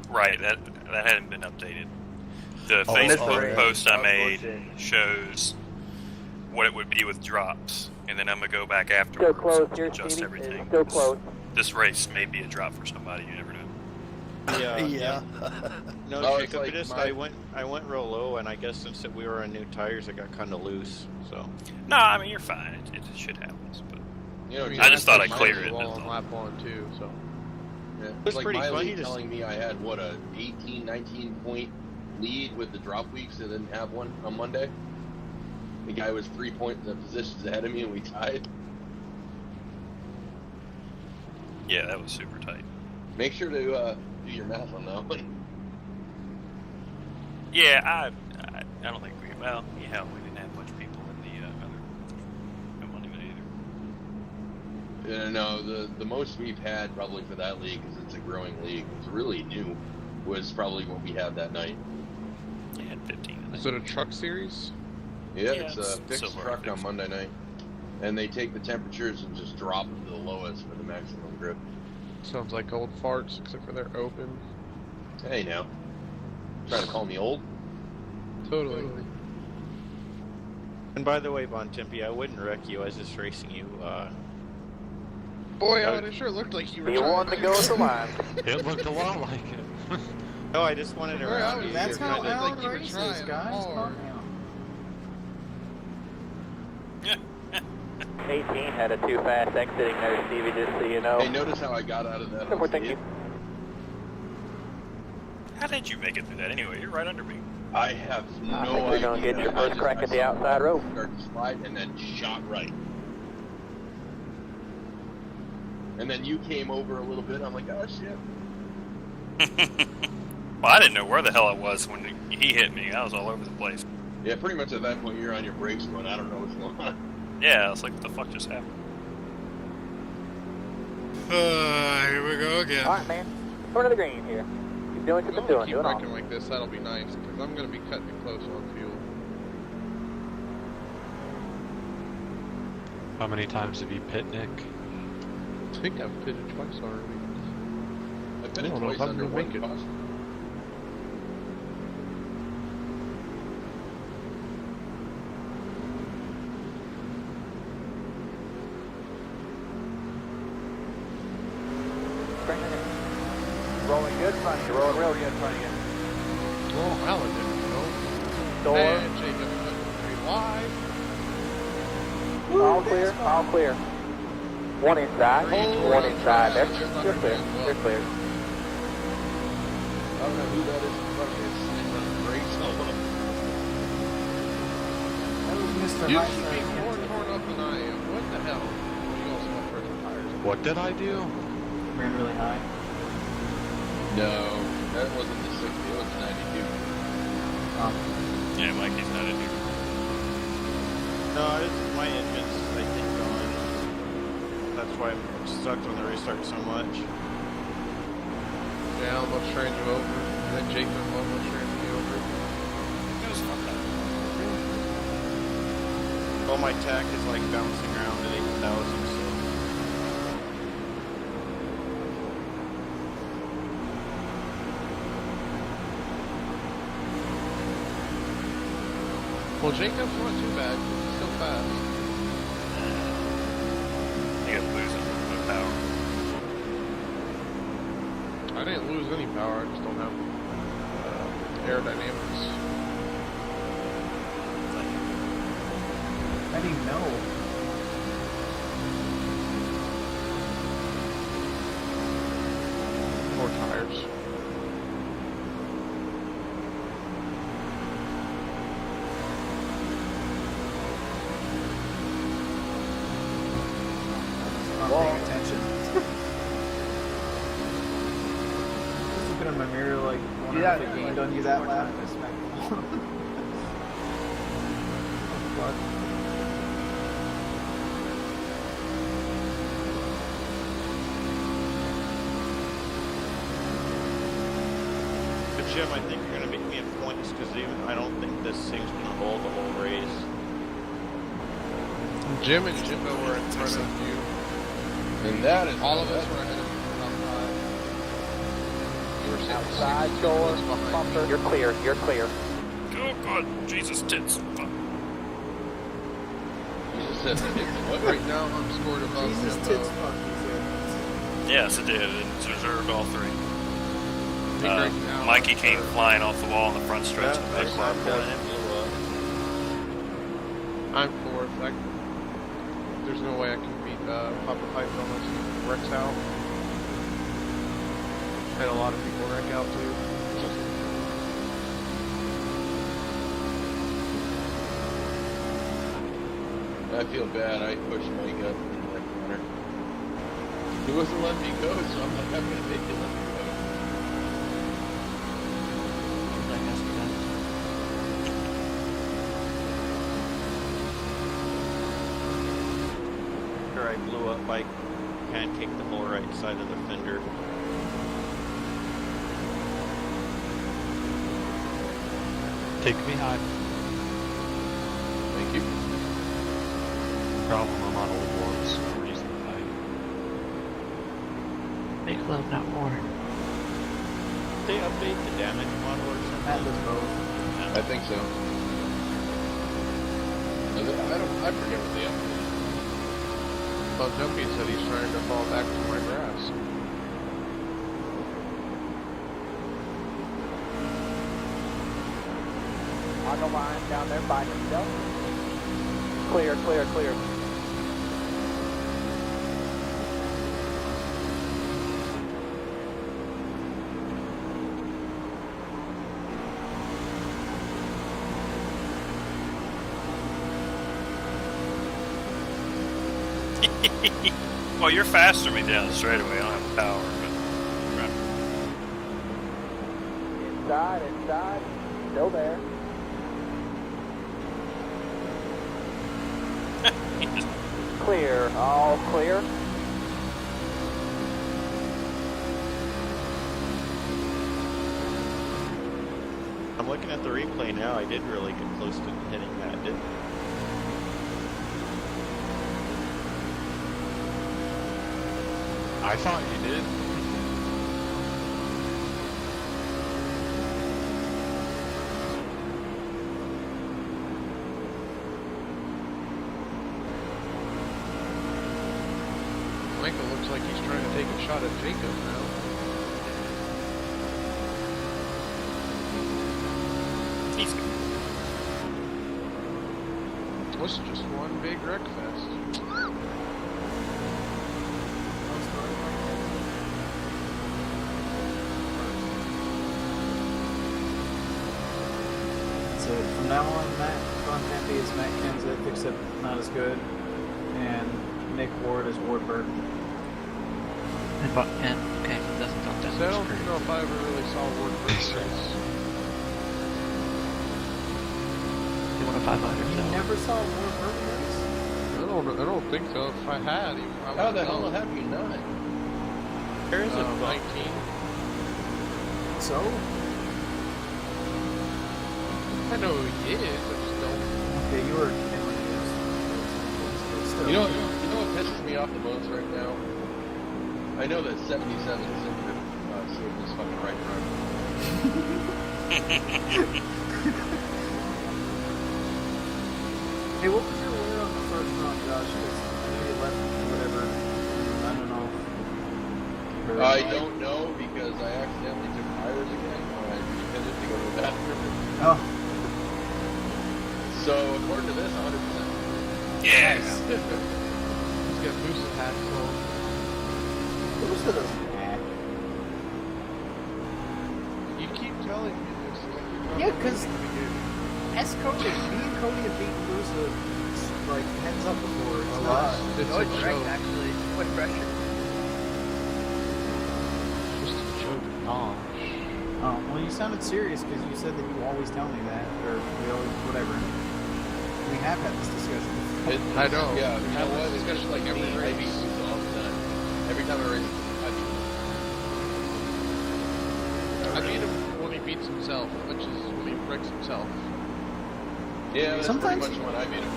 [SPEAKER 10] Right, that hadn't been updated. The
[SPEAKER 9] Oh,
[SPEAKER 10] Facebook
[SPEAKER 9] yeah.
[SPEAKER 10] post I
[SPEAKER 13] Oh,
[SPEAKER 10] made
[SPEAKER 13] bullshit.
[SPEAKER 10] shows what it would be with drops, and then I'm going to go back
[SPEAKER 7] Still
[SPEAKER 10] afterwards
[SPEAKER 7] closed
[SPEAKER 10] and
[SPEAKER 7] here,
[SPEAKER 10] adjust
[SPEAKER 7] Stevie.
[SPEAKER 10] everything.
[SPEAKER 7] Still closed.
[SPEAKER 10] This race may be a drop for somebody, you never know.
[SPEAKER 4] Yeah. No,
[SPEAKER 3] Oh, it's
[SPEAKER 4] Jacob,
[SPEAKER 3] like
[SPEAKER 4] I went real low, and I guess since we were on new tires, it got kind of loose. So
[SPEAKER 10] No, I mean, you're fine. It shit happens. But
[SPEAKER 3] You know,
[SPEAKER 10] I just thought I'd
[SPEAKER 6] Mine
[SPEAKER 10] clear
[SPEAKER 6] was
[SPEAKER 10] it,
[SPEAKER 6] well
[SPEAKER 10] that's
[SPEAKER 6] on
[SPEAKER 10] all.
[SPEAKER 6] lap 1 too, so.
[SPEAKER 3] Yeah.
[SPEAKER 4] was
[SPEAKER 3] Like
[SPEAKER 4] pretty
[SPEAKER 3] my
[SPEAKER 4] funny
[SPEAKER 3] lead
[SPEAKER 4] to
[SPEAKER 3] telling me I had what a 18, 19 point lead with the drop weeks and didn't have one on Monday. The guy was 3 positions ahead of me and we tied.
[SPEAKER 10] yeah, that was super tight.
[SPEAKER 3] Make sure to do your math on that one.
[SPEAKER 10] Yeah, I don't think we didn't have much people in the other monument either.
[SPEAKER 3] No, the most we've had probably for that league, because it's a growing league, it's really new, was probably what we had that night.
[SPEAKER 10] They had 15 in
[SPEAKER 6] Is
[SPEAKER 10] there.
[SPEAKER 6] it a truck series?
[SPEAKER 3] Yeah,
[SPEAKER 10] Yeah,
[SPEAKER 3] it's a
[SPEAKER 10] it's
[SPEAKER 3] fixed
[SPEAKER 10] silver
[SPEAKER 3] truck on
[SPEAKER 10] fixed.
[SPEAKER 3] Monday night. And they take the temperatures and just drop them to the lowest for the maximum grip.
[SPEAKER 6] Sounds like old farts, except for they're open.
[SPEAKER 3] Hey now. Trying to call me old?
[SPEAKER 6] Totally.
[SPEAKER 4] And by the way, Bon Tempe, I wouldn't wreck you. I was just racing you.
[SPEAKER 6] Boy, Alan, it sure looked like you were
[SPEAKER 7] You
[SPEAKER 6] trying
[SPEAKER 7] want to go with the line.
[SPEAKER 8] It looked a lot like it.
[SPEAKER 4] No, I just wanted to
[SPEAKER 6] Where
[SPEAKER 4] round
[SPEAKER 6] I
[SPEAKER 4] you.
[SPEAKER 6] was
[SPEAKER 5] That's
[SPEAKER 6] You're
[SPEAKER 5] how
[SPEAKER 6] kinda
[SPEAKER 5] Alan
[SPEAKER 6] like you were
[SPEAKER 5] races,
[SPEAKER 6] trying
[SPEAKER 5] guys.
[SPEAKER 6] hard.
[SPEAKER 5] Calm down.
[SPEAKER 7] 18 had a too fast exiting there, Stevie, just so you know.
[SPEAKER 3] Hey, notice how I got out of that?
[SPEAKER 7] Thank you.
[SPEAKER 10] How did you make it through that anyway? You're right under me.
[SPEAKER 3] I have no idea.
[SPEAKER 7] You're going to get your first crack at the outside rope.
[SPEAKER 3] Start to slide and then shot right. And then you came over a little bit. I'm like, oh shit.
[SPEAKER 10] Well, I didn't know where the hell I was when he hit me. I was all over the place.
[SPEAKER 3] Yeah, pretty much at that point you're on your brakes going, I don't know what's going on.
[SPEAKER 10] Yeah, I was like, what the fuck just happened?
[SPEAKER 1] Here we go again.
[SPEAKER 7] Alright, man. Come to the green here. Keep doing what you've been doing.
[SPEAKER 6] Keep wrecking like this, that'll be nice, because I'm going to be cutting it close on fuel.
[SPEAKER 8] How many times have you pit, Nick?
[SPEAKER 6] I think I've pitted twice already.
[SPEAKER 3] I've pitted twice under one caution.
[SPEAKER 7] Rolling good in front of you, rolling real good in front of you.
[SPEAKER 6] Oh, Alan didn't know.
[SPEAKER 7] Door.
[SPEAKER 6] Man, Jacob, wide.
[SPEAKER 7] All clear, all clear. One inside, one inside. They're clear, they're clear.
[SPEAKER 3] I don't know who that is in front of me. It's running brakes on them.
[SPEAKER 5] That was Mr.
[SPEAKER 6] You
[SPEAKER 5] High
[SPEAKER 6] should be
[SPEAKER 5] Side.
[SPEAKER 6] more torn up than I am. What the hell? You also have fresh tires.
[SPEAKER 8] What did I do?
[SPEAKER 5] Ran really high.
[SPEAKER 3] No, that wasn't the 60, it was the 92.
[SPEAKER 10] Yeah, Mikey's not in here.
[SPEAKER 4] No, it's my engine's, they keep going. That's why I'm stuck on the restart so much.
[SPEAKER 6] Yeah, I almost ran you over. And then Jacob almost ran me over.
[SPEAKER 10] It was fun.
[SPEAKER 4] Well, my tack is like bouncing around at 8,000, so.
[SPEAKER 6] Well, Jacob's not too bad. He's still fast.
[SPEAKER 10] You got losing no power.
[SPEAKER 6] I didn't lose any power. I just don't have aerodynamics.
[SPEAKER 5] I didn't know.
[SPEAKER 6] More tires.
[SPEAKER 5] Not paying attention. Just looking at my mirror like, wondering if it gained on you that lap. I smacked the wall. Oh, fuck.
[SPEAKER 4] But Jim, I think you're going to beat me in points because I don't think this thing's going to hold the whole race.
[SPEAKER 6] Jim and Jimbo were in front of you.
[SPEAKER 3] And that is
[SPEAKER 6] all of us were ahead of you. You were
[SPEAKER 7] Outside door, bumper. You're clear, you're clear.
[SPEAKER 10] Oh, God. Jesus, tits. Fuck.
[SPEAKER 3] Jesus said that it what?
[SPEAKER 6] Right now, I'm scored above
[SPEAKER 5] Jesus
[SPEAKER 6] Jimbo.
[SPEAKER 5] tits fuck, he said.
[SPEAKER 10] Yes, it did. It deserved all three.
[SPEAKER 6] Right now,
[SPEAKER 10] Mikey came flying off the wall in the front stretch.
[SPEAKER 4] Yeah,
[SPEAKER 10] and
[SPEAKER 4] that's
[SPEAKER 10] back
[SPEAKER 4] not
[SPEAKER 10] line.
[SPEAKER 4] good. It blew up.
[SPEAKER 6] I'm fourth. There's no way I can beat Papa Pipe unless he wrecks out. And a lot of people wreck out too.
[SPEAKER 3] I feel bad. I pushed Mike up in that corner. He wasn't letting me go, so I'm like, I'm gonna make it let me go.
[SPEAKER 4] After I blew up, I pancaked the whole right side of the fender.
[SPEAKER 8] Take me high.
[SPEAKER 3] Thank you.
[SPEAKER 8] No problem, I'm on old ones. Reason high.
[SPEAKER 12] Make love, not war.
[SPEAKER 4] They update the damage model or something?
[SPEAKER 5] That was both.
[SPEAKER 3] I think so. I forget what the update.
[SPEAKER 6] Well, Jumpy said he's trying to fall back to my grass.
[SPEAKER 7] On the line down there by himself. Clear, clear, clear.
[SPEAKER 10] Well, you're faster than me down the straightaway. I don't have power.
[SPEAKER 7] Inside, still there. Clear, all clear.
[SPEAKER 4] I'm looking at the replay now. I did really get close to hitting that, didn't I?
[SPEAKER 8] I thought you did.
[SPEAKER 6] Michael looks like he's trying to take a shot at Jacob now.
[SPEAKER 10] He's good.
[SPEAKER 6] This is just one big wreck fest.
[SPEAKER 5] So from now on, Matt Bontempi is Matt Kenseth, except not as good, and Nick Ward is Ward Burton.
[SPEAKER 12] And okay, doesn't talk that
[SPEAKER 6] So I
[SPEAKER 12] much.
[SPEAKER 6] don't know if I ever really saw Ward Burton race.
[SPEAKER 12] He won a 500.
[SPEAKER 5] You never saw Ward Burton race?
[SPEAKER 6] I don't think so. If I had, I
[SPEAKER 3] How
[SPEAKER 6] would
[SPEAKER 3] the hell
[SPEAKER 6] know.
[SPEAKER 3] have you not?
[SPEAKER 4] Where is it?
[SPEAKER 6] 19.
[SPEAKER 5] So?
[SPEAKER 6] I know who he is, I just don't.
[SPEAKER 5] Okay, you were killing it.
[SPEAKER 3] You know what pisses me off the most right now? I know that 77 is in saved this fucking right front.
[SPEAKER 5] Hey, what was your wear on the first run, Josh? 'Cause I know you left whatever. I don't know.
[SPEAKER 3] I don't know because I accidentally took tires again when I refitted to go to the bathroom.
[SPEAKER 5] Oh.
[SPEAKER 3] So according to this, 100%.
[SPEAKER 10] Yes.
[SPEAKER 6] He's got boosted hat full.
[SPEAKER 5] Booster doesn't act.
[SPEAKER 6] You keep telling me this.
[SPEAKER 5] Yeah, because S Cody, me and Cody have beaten Booster like heads up before. It's
[SPEAKER 6] A
[SPEAKER 5] not.
[SPEAKER 6] lot. It's a joke.
[SPEAKER 14] Actually, what pressure?
[SPEAKER 6] Just a joke.
[SPEAKER 12] Oh.
[SPEAKER 5] Oh, well, you sounded serious because you said that you always tell me that, or we always, whatever. We have had this discussion.
[SPEAKER 6] I know.
[SPEAKER 3] Yeah, you know what?
[SPEAKER 6] It's
[SPEAKER 3] Especially like
[SPEAKER 6] every
[SPEAKER 3] me, I beat
[SPEAKER 6] race.
[SPEAKER 3] Booster all the time. Every time I race, I beat him.
[SPEAKER 6] I beat him when he beats himself, which is when he wrecks himself.
[SPEAKER 3] Yeah, that's
[SPEAKER 5] Sometimes-
[SPEAKER 3] pretty much when I beat him.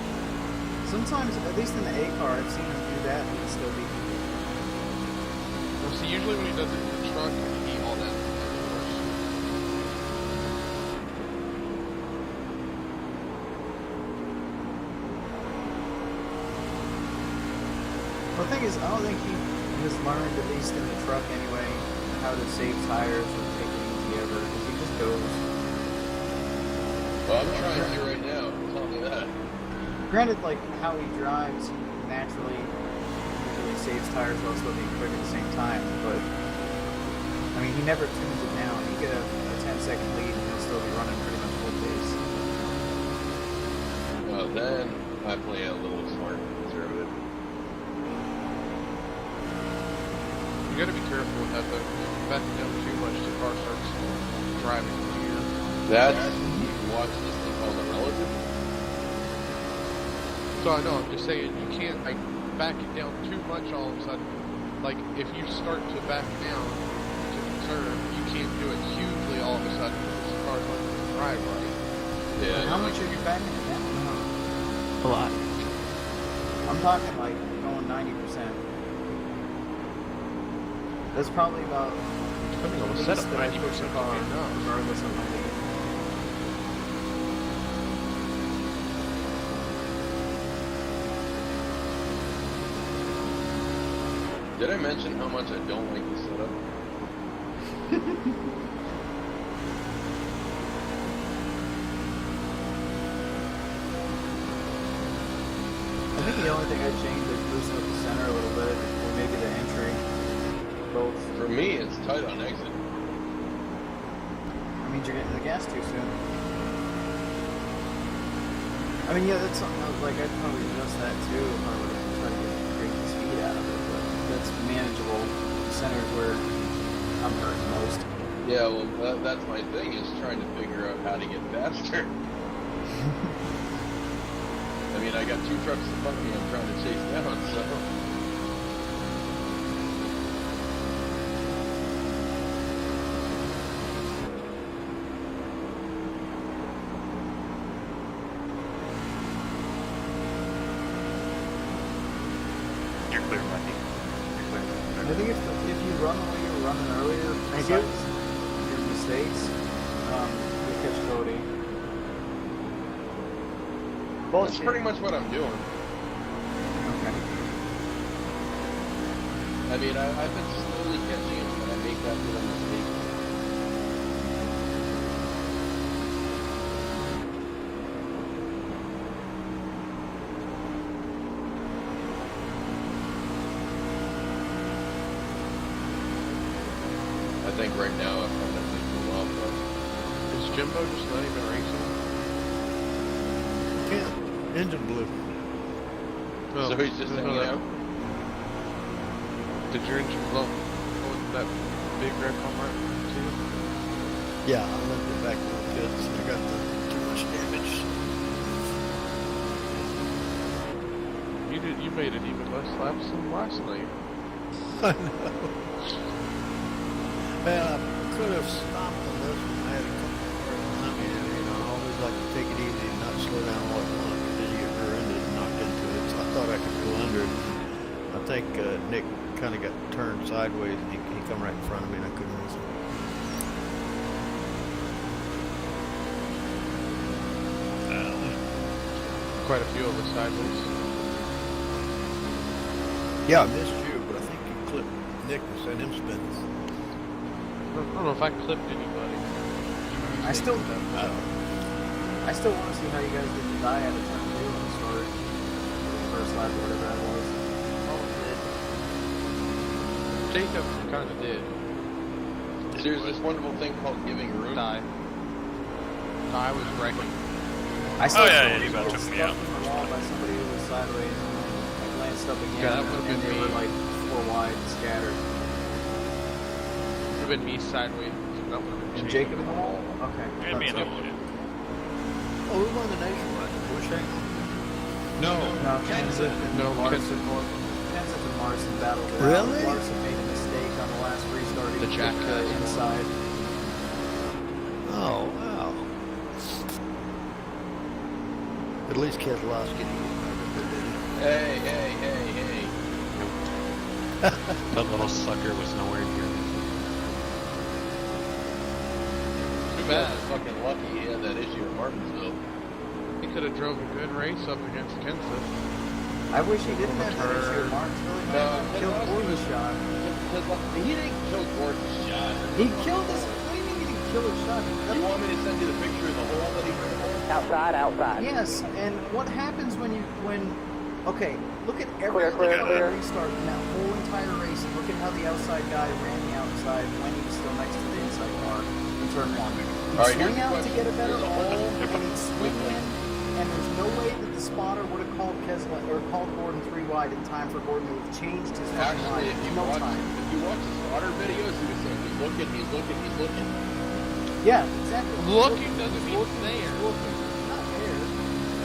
[SPEAKER 5] Sometimes, at least in the A car, I've seen him do that and still beat people.
[SPEAKER 6] Well, see, usually when he does it in the truck, he all that.
[SPEAKER 5] The thing is, I don't think he has learned, at least in the truck anyway, how to save tires or take it easy ever, because he just goes.
[SPEAKER 3] Well, I'm trying to right now. I'll tell you that.
[SPEAKER 5] Granted, like, how he drives, he naturally usually saves tires while still being quick at the same time, but, I mean, he never tunes it down. He get a 10-second lead and he'll still be running pretty much full pace.
[SPEAKER 3] Well, then I play a little smart and conservative.
[SPEAKER 6] You gotta be careful with that, though. If you back down too much, the car starts driving weird.
[SPEAKER 3] That's, you can watch this thing called a relative.
[SPEAKER 6] So I know, I'm just saying, you can't, like, back it down too much all of a sudden. Like, if you start to back down to conserve, you can't do it hugely all of a sudden because the car's not going to drive right.
[SPEAKER 3] Yeah.
[SPEAKER 5] How much are you backing it down?
[SPEAKER 12] A lot.
[SPEAKER 5] I'm talking like going 90%. That's probably about
[SPEAKER 6] Depending on the
[SPEAKER 5] least
[SPEAKER 6] setup,
[SPEAKER 5] that I
[SPEAKER 6] 90%
[SPEAKER 5] push the
[SPEAKER 6] would
[SPEAKER 5] car,
[SPEAKER 6] be enough.
[SPEAKER 5] regardless of my lead.
[SPEAKER 3] Did I mention how much I don't like this setup?
[SPEAKER 5] I think the only thing I'd change is loosen up the center a little bit, or maybe the entry. Both.
[SPEAKER 3] For me, it's tight on exit.
[SPEAKER 5] I mean, you're getting the gas too soon. I mean, yeah, that's something I was like, I'd probably adjust that too if I were to try to get the speed it's manageable. The center's where I'm hurting most.
[SPEAKER 3] Yeah, well, that's my thing, is trying to figure out how to get faster. I mean, I got 2 trucks in front of me I'm trying to chase down, so...
[SPEAKER 2] You're clear, Mikey. You're clear.
[SPEAKER 5] I think if you run the way you were running earlier, besides your mistakes, you'll catch Cody.
[SPEAKER 3] Well, it's pretty much what I'm doing.
[SPEAKER 5] Okay.
[SPEAKER 3] I mean, I've been slowly catching him, but I make that little mistake. I think right now I'm going to go off, but...
[SPEAKER 6] Is Jimbo just not even racing?
[SPEAKER 9] Yeah, engine blew.
[SPEAKER 6] Oh,
[SPEAKER 3] So he's just hanging out?
[SPEAKER 6] Did your engine blow? With that big wreck on Martin too?
[SPEAKER 9] Yeah, I left it back to the pits. I got too much damage.
[SPEAKER 6] You made it even less laps than last night.
[SPEAKER 9] I know. Well, I could have stopped on this one. I had a couple of cars behind me, and you know, I always like to take it easy and not slow down all at once, but then you get rear-ended and knocked into it. So I thought I could go under it. I think Nick kind of got turned sideways, and he come right in front of me, and I couldn't miss him.
[SPEAKER 6] Quite a few of us sideways.
[SPEAKER 9] Yeah, I missed you, but I think you clipped Nick and sent him spinning.
[SPEAKER 6] I don't know if I clipped anybody.
[SPEAKER 5] I still want to see how you guys did the die at a turn 2 on the start. The first lap or whatever that was.
[SPEAKER 6] Jacob kind of did.
[SPEAKER 3] There's this wonderful thing called giving room.
[SPEAKER 6] Die was wrecking.
[SPEAKER 5] I still
[SPEAKER 10] he about took me out.
[SPEAKER 5] on the wall by somebody who was sideways and glanced up again.
[SPEAKER 6] Yeah, that would have been
[SPEAKER 5] they
[SPEAKER 6] me.
[SPEAKER 5] were like 4 wide and scattered.
[SPEAKER 6] Would have been me sideways. That would have been
[SPEAKER 5] And Jacob in the wall? Okay.
[SPEAKER 10] And me and
[SPEAKER 5] That's
[SPEAKER 10] Emily.
[SPEAKER 9] Oh, we won the nationwide. Bush
[SPEAKER 5] No, Kenseth and
[SPEAKER 6] No,
[SPEAKER 5] Larson. Kenseth and Larson battled it out.
[SPEAKER 9] Really?
[SPEAKER 5] Larson made a mistake on the last restart. He
[SPEAKER 6] The jack
[SPEAKER 5] took
[SPEAKER 6] cut.
[SPEAKER 5] inside.
[SPEAKER 9] Oh, wow. At least Keselowski didn't get did he?
[SPEAKER 3] Hey.
[SPEAKER 8] That little sucker was nowhere near me.
[SPEAKER 6] Too
[SPEAKER 3] He
[SPEAKER 6] bad.
[SPEAKER 3] got fucking lucky he had that issue at Martinsville.
[SPEAKER 6] He could have drove a good race up against Kenseth.
[SPEAKER 5] I wish he didn't have that issue at Martinsville. He
[SPEAKER 3] No,
[SPEAKER 5] killed
[SPEAKER 3] Keselowski
[SPEAKER 5] Gordon's
[SPEAKER 3] was-
[SPEAKER 5] shot.
[SPEAKER 3] He didn't kill Gordon's shot.
[SPEAKER 5] He killed his... What do you mean he didn't kill his shot?
[SPEAKER 3] You want me to send you the picture of the hole that he ran?
[SPEAKER 7] Outside.
[SPEAKER 5] Yes, and what happens when okay, look at every
[SPEAKER 7] Clear.
[SPEAKER 5] restart in that whole entire race, and look at how the outside guy ran the outside when he was still next to the inside car in turn 1. He'd
[SPEAKER 3] All right, here's
[SPEAKER 5] swing
[SPEAKER 3] the
[SPEAKER 5] out to
[SPEAKER 3] question.
[SPEAKER 5] get a better
[SPEAKER 3] There's a
[SPEAKER 5] hole,
[SPEAKER 3] hole.
[SPEAKER 5] and he'd swing in, and there's no way that the spotter would have called called Gordon 3 wide in time for Gordon to have changed his fucking line.
[SPEAKER 3] Actually, if you
[SPEAKER 5] No
[SPEAKER 3] watch
[SPEAKER 5] time.
[SPEAKER 3] the spotter videos, he was saying he's looking.
[SPEAKER 5] Yeah, exactly.
[SPEAKER 6] Looking doesn't mean
[SPEAKER 5] Looking,
[SPEAKER 6] there.
[SPEAKER 5] he's looking. Not there.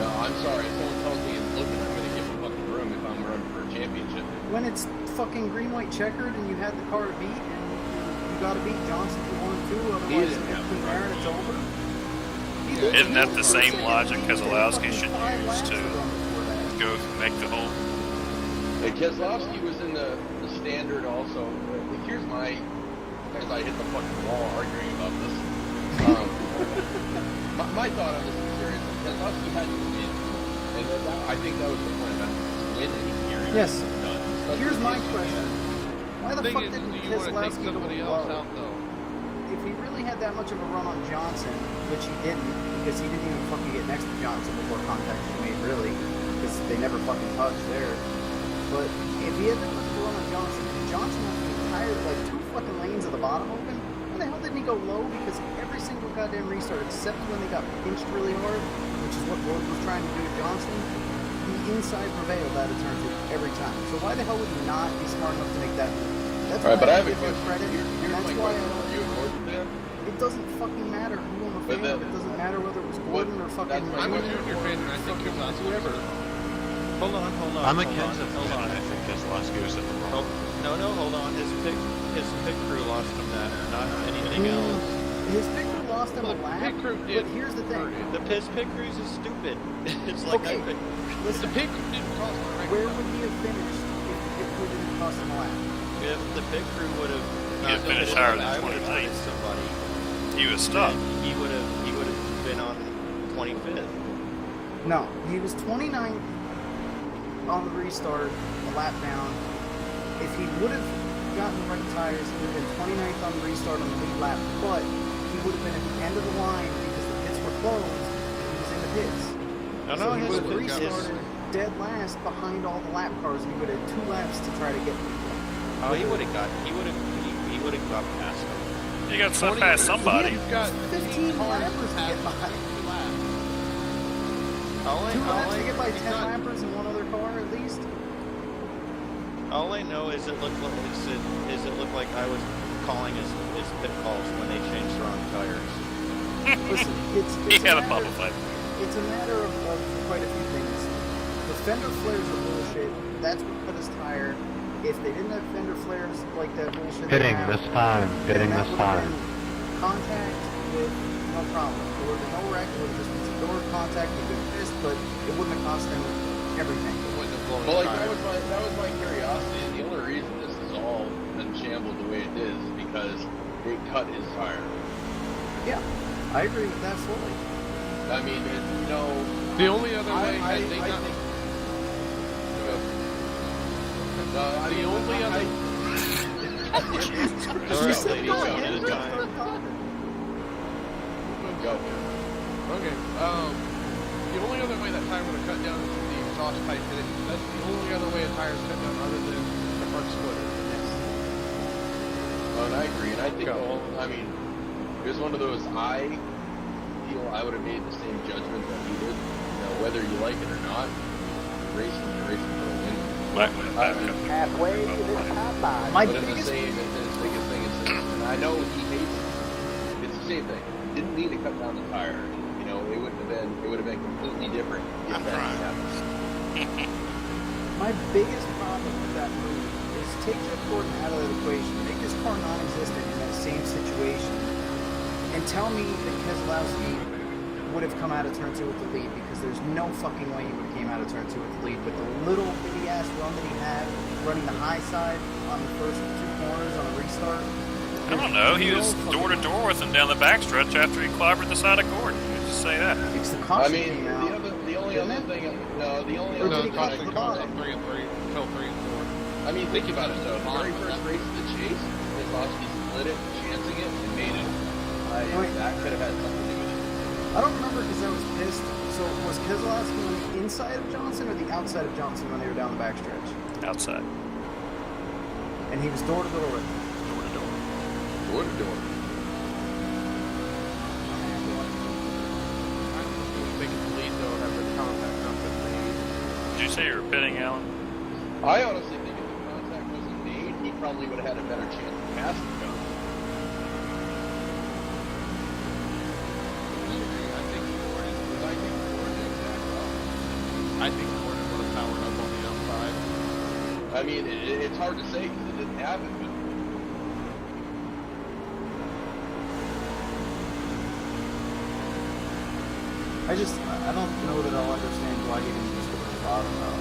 [SPEAKER 3] No, I'm sorry. If someone tells me he's looking, I'm going to give him fucking room if I'm running for a championship.
[SPEAKER 5] When it's fucking green, white, checkered, and you had the car to beat, and you got to beat Johnson for 1-2, otherwise
[SPEAKER 3] didn't have
[SPEAKER 5] from there and it's over.
[SPEAKER 10] Isn't that the same logic Keselowski should use to go make the hole?
[SPEAKER 3] And Keselowski was in the standard also. Here's my, as I hit the fucking wall arguing about this. My thought on this is serious. Keselowski had to win, and I think that was the point about winning here.
[SPEAKER 5] Yes.
[SPEAKER 3] Done.
[SPEAKER 5] Here's my question. Why the
[SPEAKER 6] Thing
[SPEAKER 5] fuck
[SPEAKER 6] is,
[SPEAKER 5] didn't
[SPEAKER 6] do you want to take
[SPEAKER 5] Keselowski go
[SPEAKER 6] somebody else
[SPEAKER 5] low?
[SPEAKER 6] out though?
[SPEAKER 5] If he really had that much of a run on Johnson, which he didn't, because he didn't even fucking get next to Johnson before contact was made, really, because they never fucking touched there. But if he had that much of a run on Johnson, and Johnson had the entire, like, 2 fucking lanes at the bottom open, when the hell didn't he go low? Because every single goddamn restart, except when they got pinched really hard, which is what Gordon was trying to do to Johnson, he inside prevailed out of turn 2 every time. So why the hell would you not be smart enough to make that move? That's
[SPEAKER 3] All right, but I have a
[SPEAKER 5] give her
[SPEAKER 3] question.
[SPEAKER 5] credit, and that's why
[SPEAKER 3] You ignored the fan?
[SPEAKER 5] it doesn't fucking matter who on the fan. It doesn't matter whether it was Gordon or fucking.
[SPEAKER 6] I'm a Junior fan, and I think Keselowski whoever.
[SPEAKER 4] Hold on.
[SPEAKER 8] I'm a Kenseth fan, and I think Keselowski was in the wrong.
[SPEAKER 4] No, hold on. His pit crew lost him that, not anything else.
[SPEAKER 5] His pit crew lost him a lap,
[SPEAKER 6] pit crew
[SPEAKER 5] but
[SPEAKER 6] did
[SPEAKER 5] here's the thing.
[SPEAKER 4] The pit crews is stupid. It's like
[SPEAKER 5] Okay, listen,
[SPEAKER 6] The pit crew didn't cost him a record.
[SPEAKER 5] where would he have finished if the pit crew didn't cost him a lap?
[SPEAKER 4] if the pit crew would have
[SPEAKER 10] He'd have finished higher than
[SPEAKER 4] I would have
[SPEAKER 10] 29th.
[SPEAKER 4] hit somebody.
[SPEAKER 10] He was stopped.
[SPEAKER 4] He would have been on 25th.
[SPEAKER 5] No, he was 29th on the restart, a lap down. If he would have gotten the right tires, he would have been 29th on the restart on the lead lap, but he would have been at the end of the line because the pits were closed and he was in the pits. So he would have restarted dead last behind all the lap cars, and he would have had 2 laps to try to get people.
[SPEAKER 4] Oh, he would have got past him.
[SPEAKER 10] You got to past somebody.
[SPEAKER 6] You've got
[SPEAKER 5] 15 lappers to get by. 2 laps to get by 10 lappers and 1 other car at least.
[SPEAKER 4] All I know is it looked like I was calling his pit calls when they changed the wrong tires.
[SPEAKER 5] Listen,
[SPEAKER 10] He had a bubble fight.
[SPEAKER 5] It's a matter of quite a few things. The fender flares are bullshit. That's what cut his tire. If they didn't have fender flares like that bullshit,
[SPEAKER 11] Pitting this time. Pitting
[SPEAKER 5] that
[SPEAKER 11] this
[SPEAKER 5] would have
[SPEAKER 11] time.
[SPEAKER 5] been contact with no problem. There would have been no wreck. It would have just been some door contact. He'd been pissed, but it wouldn't have cost him everything.
[SPEAKER 6] It wouldn't have blown
[SPEAKER 3] Well,
[SPEAKER 6] his
[SPEAKER 3] like
[SPEAKER 6] tire.
[SPEAKER 3] that was my curiosity. And the only reason this is all been shambled the way it is because they cut his tire.
[SPEAKER 5] Yeah, I agree with that fully.
[SPEAKER 3] I mean,
[SPEAKER 6] The only other way
[SPEAKER 3] I
[SPEAKER 6] had they not...
[SPEAKER 3] think.
[SPEAKER 6] The only other...
[SPEAKER 4] Alright, ladies, go to the time.
[SPEAKER 3] Go.
[SPEAKER 6] Okay, the only other way that tire would have cut down is the exhaust pipe hit it. That's the only other way a tire's cut down other than the front splitter.
[SPEAKER 3] And I agree, and I think it was one of those, I feel I would have made the same judgment that he did. Whether you like it or not, racing for a win.
[SPEAKER 7] Halfway to this high.
[SPEAKER 5] My
[SPEAKER 3] But it's the
[SPEAKER 5] biggest
[SPEAKER 3] same, his biggest thing is this, and I know he hates it. It's the same thing. Didn't need to cut down the tire. It would have been completely different if that happened.
[SPEAKER 5] My biggest problem with that move is take Jeff Gordon out of the equation, make his car non-existent in that same situation, and tell me that Keselowski would have come out of turn 2 with the lead, because there's no fucking way he would have came out of turn 2 with the lead. But the little bitty ass run that he had running the high side on the first 2 corners on a restart.
[SPEAKER 10] I don't know. He was door to door with him down the backstretch after he clobbered the side of Gordon. Just say that.
[SPEAKER 5] It's the
[SPEAKER 3] I
[SPEAKER 5] caution
[SPEAKER 3] mean,
[SPEAKER 5] came out.
[SPEAKER 3] the only other thing, the only
[SPEAKER 5] Or
[SPEAKER 3] other
[SPEAKER 5] did he
[SPEAKER 3] thing
[SPEAKER 5] cut
[SPEAKER 3] I
[SPEAKER 5] the
[SPEAKER 3] could
[SPEAKER 5] bottom?
[SPEAKER 6] 3 and 3, until 3 and 4.
[SPEAKER 3] I mean, think about it though. The very first race of the chase, Keselowski split it, chancing it, and made it. That could have had something to do with it.
[SPEAKER 5] I don't remember because I was pissed. So was Keselowski on the inside of Johnson or the outside of Johnson when they were down the backstretch?
[SPEAKER 10] Outside.
[SPEAKER 5] And he was door to door with him.
[SPEAKER 10] Door to door.
[SPEAKER 3] Door to door.
[SPEAKER 6] I don't know if he was making the lead, though, have the contact not been made.
[SPEAKER 10] Did you say you were pitting, Alan?
[SPEAKER 3] I honestly think if the contact wasn't made, he probably would have had a better chance of passing Johnson.
[SPEAKER 6] I think Gordon would have powered up on the outside.
[SPEAKER 3] I mean, it's hard to say because it didn't happen, but
[SPEAKER 5] I don't know that I'll understand why he didn't just go to the bottom though.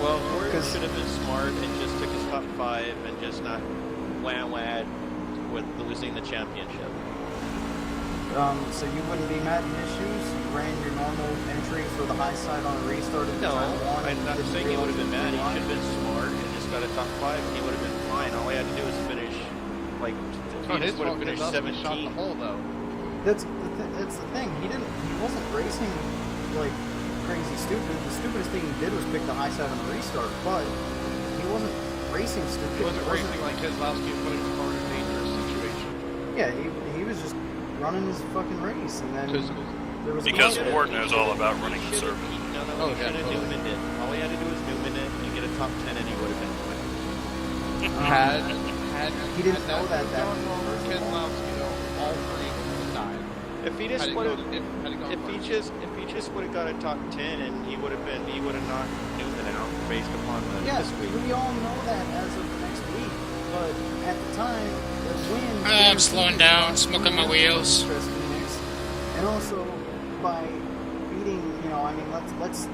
[SPEAKER 4] Well, Gordon should have been smart and just took his top 5 and just not wham-wad with losing the championship.
[SPEAKER 5] So you wouldn't be mad in his shoes? You ran your normal entry for the high side on a restart at
[SPEAKER 4] No,
[SPEAKER 5] turn 1?
[SPEAKER 4] I'm not saying he would have been mad. He should have been smart and just got a top 5 and he would have been fine. All he had to do was finish, like, he just would have finished 17.
[SPEAKER 6] Shot the hole, though.
[SPEAKER 5] That's the thing. He wasn't racing like crazy stupid. The stupidest thing he did was pick the high side on the restart, but he wasn't racing stupid.
[SPEAKER 6] He wasn't racing like Keselowski and putting the car in a dangerous situation.
[SPEAKER 5] Yeah, he was just running his fucking race, and then There was
[SPEAKER 10] Because
[SPEAKER 5] a
[SPEAKER 10] Ward knows all about running the circuit.
[SPEAKER 4] No, he should have Newmaned it. All he had to do was Newman it and get a top 10 and he would have been fine.
[SPEAKER 5] He didn't know that
[SPEAKER 6] Ken Lowski, though, all three would have died.
[SPEAKER 4] If he just would have, if he just would have got a top 10 and he would have knocked Newman out based upon the this week.
[SPEAKER 5] We all know that as of next week, but at the time, the win.
[SPEAKER 1] I'm slowing down, smoking my wheels.
[SPEAKER 5] And also by beating, I mean, let's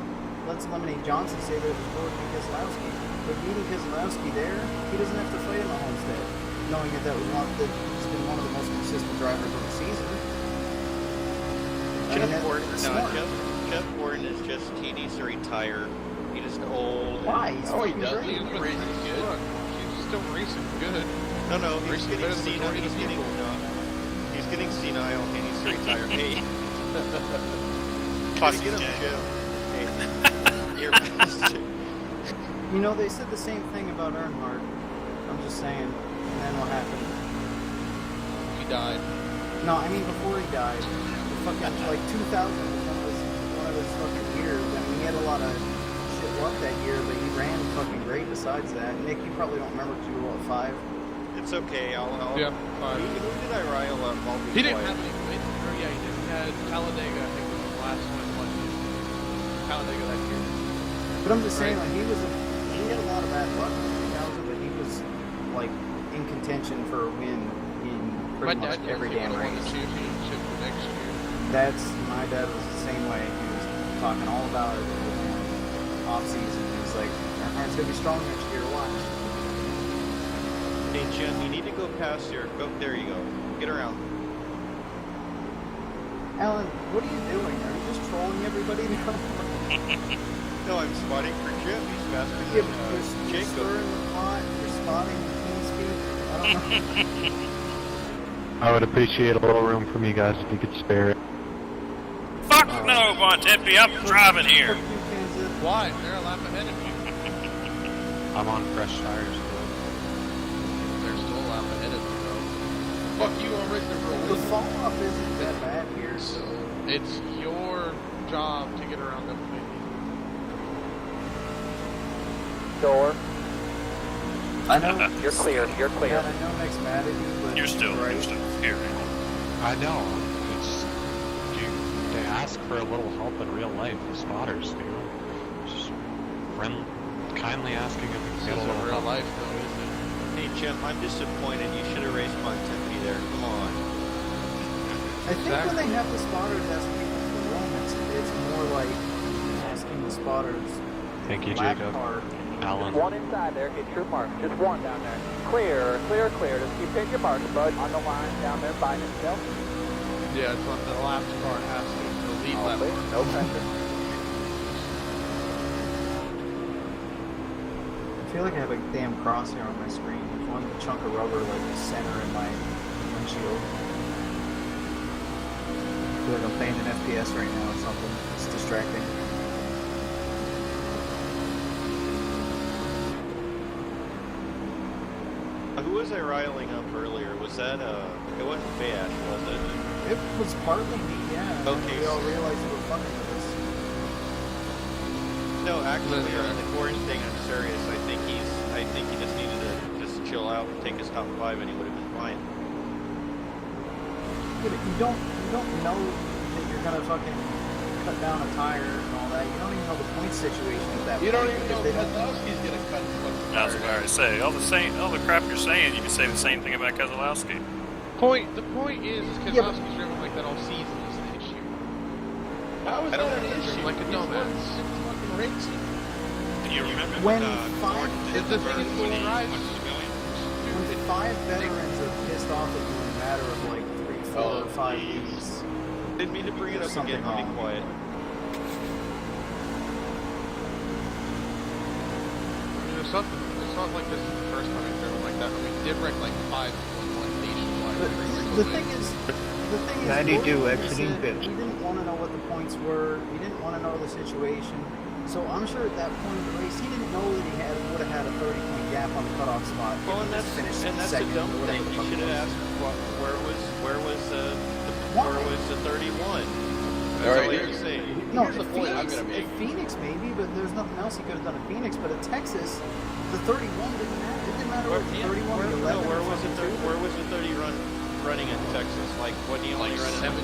[SPEAKER 5] eliminate Johnson. Say that it was Ward and Keselowski. But beating Keselowski there, he doesn't have to fight in the Homestead, knowing that he's been one of the most consistent drivers of the season.
[SPEAKER 4] Jeff Gordon is just, he needs to retire. He just old.
[SPEAKER 5] Why?
[SPEAKER 6] He doesn't. He's racing good. Look, he's still racing good.
[SPEAKER 4] No, he's getting senile. He's getting senile and he needs to retire. Hey.
[SPEAKER 1] Classic
[SPEAKER 4] get him,
[SPEAKER 1] guy.
[SPEAKER 4] Jeff. Hey.
[SPEAKER 5] They said the same thing about Earnhardt. I'm just saying. And then what happened?
[SPEAKER 6] He died.
[SPEAKER 5] No, I mean before he died. Fucking like 2000 was one of his fucking years. I mean, he had a lot of shit luck that year, but he ran fucking great besides that. Nick, you probably don't remember because you were, what, 5?
[SPEAKER 4] It's okay. I'll
[SPEAKER 6] yeah, 5.
[SPEAKER 4] Who did I rile up?
[SPEAKER 6] He didn't have any wins. Yeah, he did. He had Talladega, I think, was the last one. Talladega that year.
[SPEAKER 5] But I'm just saying, like, he had a lot of bad luck in 2000, but he was like in contention for a win in pretty much every damn race.
[SPEAKER 6] The championship the next year.
[SPEAKER 5] My dad was the same way. He was talking all about it off season. He was like, Earnhardt's gonna be strong next year. Watch.
[SPEAKER 4] Hey Jim, you need to go past here. Go there. You go. Get around.
[SPEAKER 5] Alan, what are you doing? Are you just trolling everybody now?
[SPEAKER 4] No, I'm spotting for Jim. He's faster than
[SPEAKER 5] You're
[SPEAKER 4] Jacob.
[SPEAKER 5] stirring the pot. You're spotting the speed. I don't know.
[SPEAKER 13] I would appreciate a little room from you guys if you could spare it.
[SPEAKER 10] Fuck no, Bontempi, I'm driving here.
[SPEAKER 6] Why? They're a lap ahead of you.
[SPEAKER 8] I'm on fresh tires.
[SPEAKER 6] They're still a lap ahead of you, though. Fuck you, I'm racing for a win.
[SPEAKER 5] The fall off isn't that bad here, so
[SPEAKER 6] it's your job to get around them.
[SPEAKER 7] Door.
[SPEAKER 5] I know.
[SPEAKER 7] You're clear. You're clear.
[SPEAKER 5] Yeah, I know Nick's mad at you, but
[SPEAKER 10] You're still here.
[SPEAKER 8] I know. They ask for a little help in real life, the spotters, Just kindly asking if we can get a little
[SPEAKER 6] real
[SPEAKER 8] help.
[SPEAKER 6] life, though, isn't it?
[SPEAKER 4] Hey Jim, I'm disappointed. You should have raced Bontempi there. Come on.
[SPEAKER 5] I think when they have the spotters ask people for moments, it's more like asking the spotters.
[SPEAKER 8] Thank you,
[SPEAKER 5] lap
[SPEAKER 8] Jacob.
[SPEAKER 5] car.
[SPEAKER 8] Alan.
[SPEAKER 7] Just one inside there. Get your mark. Just one down there. Clear. Clear. Clear. Just keep hitting your marks, bud. On the line down there by himself.
[SPEAKER 6] Yeah, it's on the lap car has to. The lead lap car.
[SPEAKER 7] No pressure.
[SPEAKER 5] I feel like I have a damn crosshair on my screen. There's one chunk of rubber like the center in my windshield. I feel like I'm playing an FPS right now or something. It's distracting.
[SPEAKER 4] Who was I riling up earlier? Was that it wasn't Bash, was it?
[SPEAKER 5] It was partly me, yeah.
[SPEAKER 4] Okay.
[SPEAKER 5] We all realized we were fucking with us.
[SPEAKER 4] No, actually, on the Gordon thing, I'm serious. I think he just needed to just chill out and take his top 5, and he would have been fine.
[SPEAKER 5] Yeah, but you don't know that you're gonna fucking cut down a tire and all that. You don't even know the point situation at that point.
[SPEAKER 6] You don't even know Keselowski's gonna cut the fucking
[SPEAKER 10] That's what I say. All the crap you're saying, you can say the same thing about Keselowski.
[SPEAKER 6] The point is Keselowski's driven like that all season is an issue. How is that an issue? Like a dumbass. Fucking racing.
[SPEAKER 10] Do you remember
[SPEAKER 5] when
[SPEAKER 6] the thing is when
[SPEAKER 5] when 5 veterans are pissed off at you in a matter of like 3, 4, or 5 weeks.
[SPEAKER 4] Didn't mean to bring it up again. I'll be quiet.
[SPEAKER 6] It's not like this is the first time he's driven like that. I mean, he did wreck like 5 nationwide.
[SPEAKER 5] The thing is,
[SPEAKER 9] 92 exiting pit.
[SPEAKER 5] He didn't want to know what the points were. He didn't want to know the situation. So I'm sure at that point of the race, he didn't know that he would have had a 30-point gap on the cutoff spot.
[SPEAKER 4] Well, and that's a dumb thing. You should have asked where was the 31?
[SPEAKER 3] All right,
[SPEAKER 4] here's
[SPEAKER 5] No,
[SPEAKER 3] here's the point I'm gonna make.
[SPEAKER 5] At Phoenix maybe, but there's nothing else he could have done at Phoenix. But at Texas, the 31 didn't matter. It didn't matter what the 31 or 11.
[SPEAKER 4] Where was the 30 running in Texas? Like, what do you
[SPEAKER 6] Like
[SPEAKER 4] running?
[SPEAKER 6] 17 or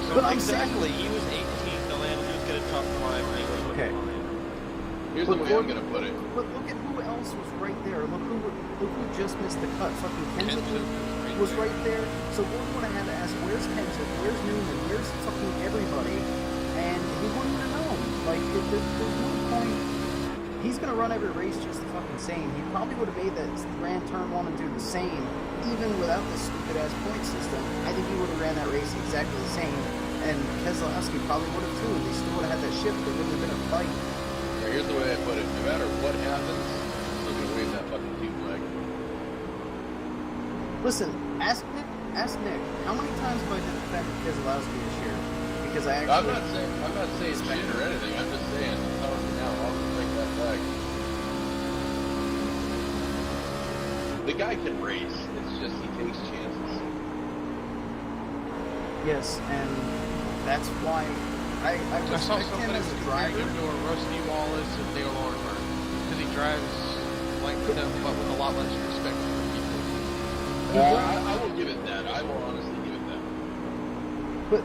[SPEAKER 6] something.
[SPEAKER 5] But I'm
[SPEAKER 4] Exactly. He was 18. The land was going to top 5. And he was
[SPEAKER 5] Okay.
[SPEAKER 3] Here's the way I'm gonna put it.
[SPEAKER 5] But look at who else was right there. Look who just missed the cut. Fucking Kensington was right there. So Gordon would have had to ask, where's Kensington? Where's Newman? Where's fucking everybody? And he wouldn't have known. Like, there's no point. He's gonna run every race just the fucking same. He probably would have made that ran turn 1 and 2 the same, even without this stupid ass point system. I think he would have ran that race exactly the same. And Keselowski probably would have too. They still would have had that shift. There wouldn't have been a fight.
[SPEAKER 3] Here's the way I put it. No matter what happens, I'm still gonna wave that fucking team flag.
[SPEAKER 5] Listen, ask Nick. How many times have I defended Keselowski this year? Because I actually.
[SPEAKER 3] I'm not saying shit or anything. I'm just saying. I'm telling you now. I'll just take that flag. The guy can race. It's just he takes chances.
[SPEAKER 5] Yes, and that's why I
[SPEAKER 6] saw
[SPEAKER 5] respect him
[SPEAKER 6] somebody
[SPEAKER 5] as a driver.
[SPEAKER 6] compare him to a Rusty Wallace and Dale Earnhardt because he drives like them, but with a lot less respect for people.
[SPEAKER 3] I will give it that. I will honestly give it that.
[SPEAKER 5] But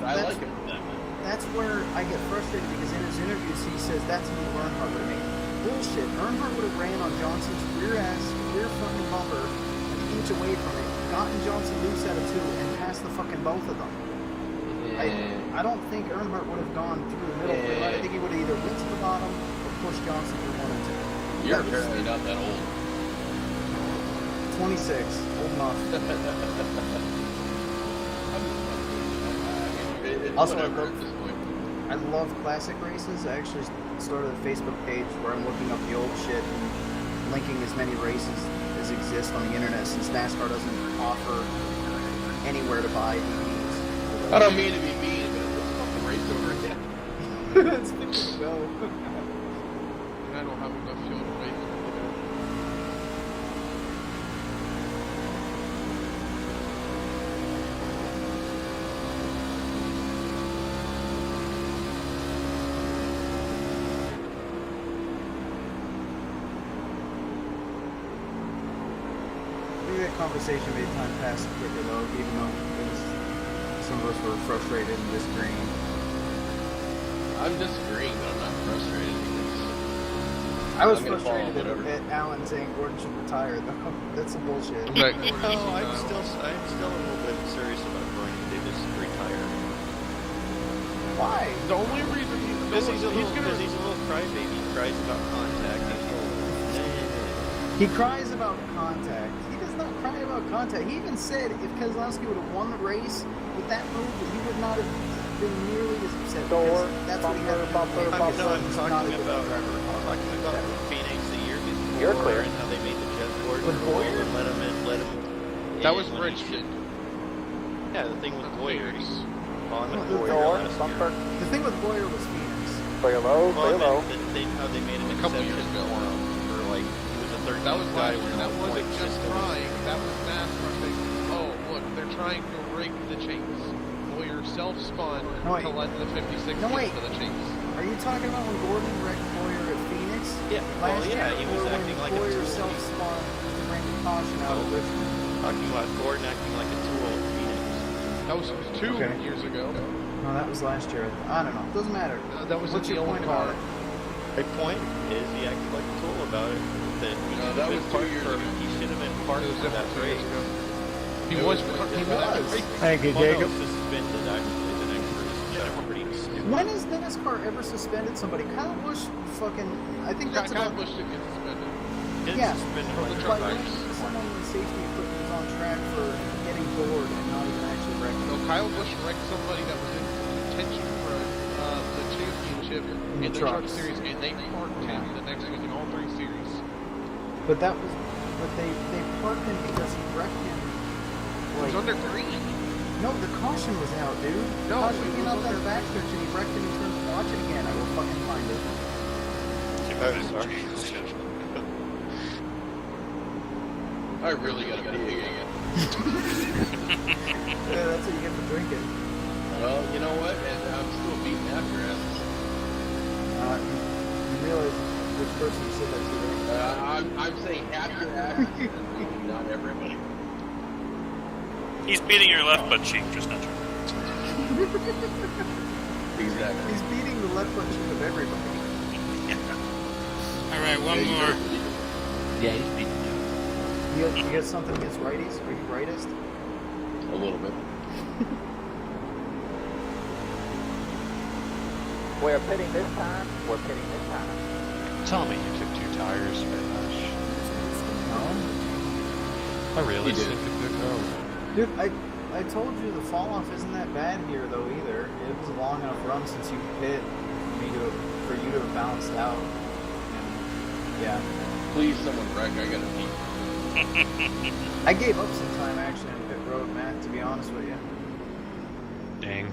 [SPEAKER 3] I like him for that.
[SPEAKER 5] that's where I get frustrated because in his interviews he says that's who Earnhardt would have made. Bullshit. Earnhardt would have ran on Johnson's rear fucking bumper an inch away from it, gotten Johnson loose out of 2, and passed the fucking both of them. I don't think Earnhardt would have gone through the middle. I think he would have either went to the bottom or pushed Johnson through 1 and 2.
[SPEAKER 3] You're apparently not that old.
[SPEAKER 5] 26, old enough. Also, I love classic races. I actually started a Facebook page where I'm looking up the old shit and linking as many races as exist on the internet since NASCAR doesn't offer anywhere to buy DVDs.
[SPEAKER 3] I don't mean to be mean, but let's fucking race over again.
[SPEAKER 5] It's good to go.
[SPEAKER 6] And I don't have enough fuel to wait.
[SPEAKER 5] That conversation made time pass quicker though, even though some of us were frustrated and disagreeing.
[SPEAKER 3] I'm disagreeing, but I'm not frustrated because
[SPEAKER 5] I was frustrated at Alan saying Gordon should retire though. That's some bullshit.
[SPEAKER 4] I'm still a little bit serious about Gordon. They just retire.
[SPEAKER 5] Why?
[SPEAKER 6] The only reason
[SPEAKER 4] because he's a little crybaby. He cries about contact.
[SPEAKER 5] He cries about contact. He does not cry about contact. He even said if Keselowski would have won the race with that move, he would not have been nearly as upset. That's what he had to do.
[SPEAKER 4] I'm talking about Phoenix the year before.
[SPEAKER 7] You're clear.
[SPEAKER 4] And how they made the jet board with Boyer and let him in.
[SPEAKER 6] That was Richmond.
[SPEAKER 4] Yeah, the thing with Boyer.
[SPEAKER 5] The thing with Boyer was Phoenix.
[SPEAKER 7] Clear low, clear low.
[SPEAKER 4] How they made an
[SPEAKER 6] couple
[SPEAKER 4] exception
[SPEAKER 6] years ago.
[SPEAKER 4] for him for like he was a third
[SPEAKER 6] That was
[SPEAKER 4] guy.
[SPEAKER 6] that wasn't just trying. That was NASCAR saying, "Oh, look, they're trying to rig the chains." Boyer self-spun to let the 56 get to the chains.
[SPEAKER 5] Are you talking about when Gordon wrecked Boyer at Phoenix?
[SPEAKER 4] Yeah.
[SPEAKER 5] Last
[SPEAKER 4] Well, yeah,
[SPEAKER 5] year,
[SPEAKER 4] he was
[SPEAKER 5] or
[SPEAKER 4] acting
[SPEAKER 5] when
[SPEAKER 4] like a
[SPEAKER 5] Boyer
[SPEAKER 4] tool.
[SPEAKER 5] self-spun to bring the caution out of Richmond.
[SPEAKER 4] Talking about Gordon acting like a tool at Phoenix.
[SPEAKER 6] That was 2 years ago.
[SPEAKER 5] No, that was last year. I don't know. Doesn't matter.
[SPEAKER 6] That was
[SPEAKER 5] What's your point about it?
[SPEAKER 4] My point is he acted like a tool about it. That he should
[SPEAKER 3] that
[SPEAKER 4] have
[SPEAKER 3] was
[SPEAKER 4] been
[SPEAKER 3] 2
[SPEAKER 4] part
[SPEAKER 3] years
[SPEAKER 4] for.
[SPEAKER 3] ago.
[SPEAKER 4] He should have been part of that race.
[SPEAKER 6] He was.
[SPEAKER 13] Thank you, Jacob.
[SPEAKER 4] Suspended actually the next race. That's pretty stupid.
[SPEAKER 5] When has NASCAR ever suspended somebody? Kyle Busch fucking. I think that's
[SPEAKER 6] Kyle
[SPEAKER 5] about.
[SPEAKER 6] Busch didn't get suspended.
[SPEAKER 5] Yeah,
[SPEAKER 4] Suspended
[SPEAKER 6] from the
[SPEAKER 4] like
[SPEAKER 6] truck
[SPEAKER 5] but
[SPEAKER 6] race.
[SPEAKER 5] when someone in the safety equipment was on track for getting bored and not even actually wrecking.
[SPEAKER 6] No, Kyle Busch wrecked somebody that was in contention for the championship in the truck series, and they parked him the next week in all 3 series.
[SPEAKER 5] But that was. But they parked him because he wrecked him.
[SPEAKER 6] It was under green.
[SPEAKER 5] No, the caution was out, dude.
[SPEAKER 6] No,
[SPEAKER 5] Caution
[SPEAKER 6] it
[SPEAKER 5] came
[SPEAKER 6] was
[SPEAKER 5] out that
[SPEAKER 6] under-
[SPEAKER 5] backstretch and he wrecked him in turn. Watch it again. I will fucking find it.
[SPEAKER 3] I really gotta pee again.
[SPEAKER 5] Yeah, that's what you get for drinking.
[SPEAKER 3] Well, you know what? And I'm still beating after asses.
[SPEAKER 5] You realize which person you said that to, right?
[SPEAKER 3] I'm saying half your asses, and not everybody.
[SPEAKER 10] He's beating your left butt cheek, just not your right.
[SPEAKER 3] Exactly.
[SPEAKER 5] He's beating the left butt cheek of everybody.
[SPEAKER 1] All right, one more.
[SPEAKER 12] Yeah, he's beating you.
[SPEAKER 5] You got something against righties? Are you rightist?
[SPEAKER 3] A little bit.
[SPEAKER 7] We're pitting this time. We're pitting this time.
[SPEAKER 8] Tell me you took 2 tires, Spanish.
[SPEAKER 5] No.
[SPEAKER 8] I really sick of good road.
[SPEAKER 5] Dude, I told you the fall off isn't that bad here though either. It was a long enough run since you pit for you to have balanced out. And, yeah.
[SPEAKER 3] Please, someone wreck. I gotta pee.
[SPEAKER 5] I gave up some time actually on pit road, Matt, to be honest with you.
[SPEAKER 8] Dang.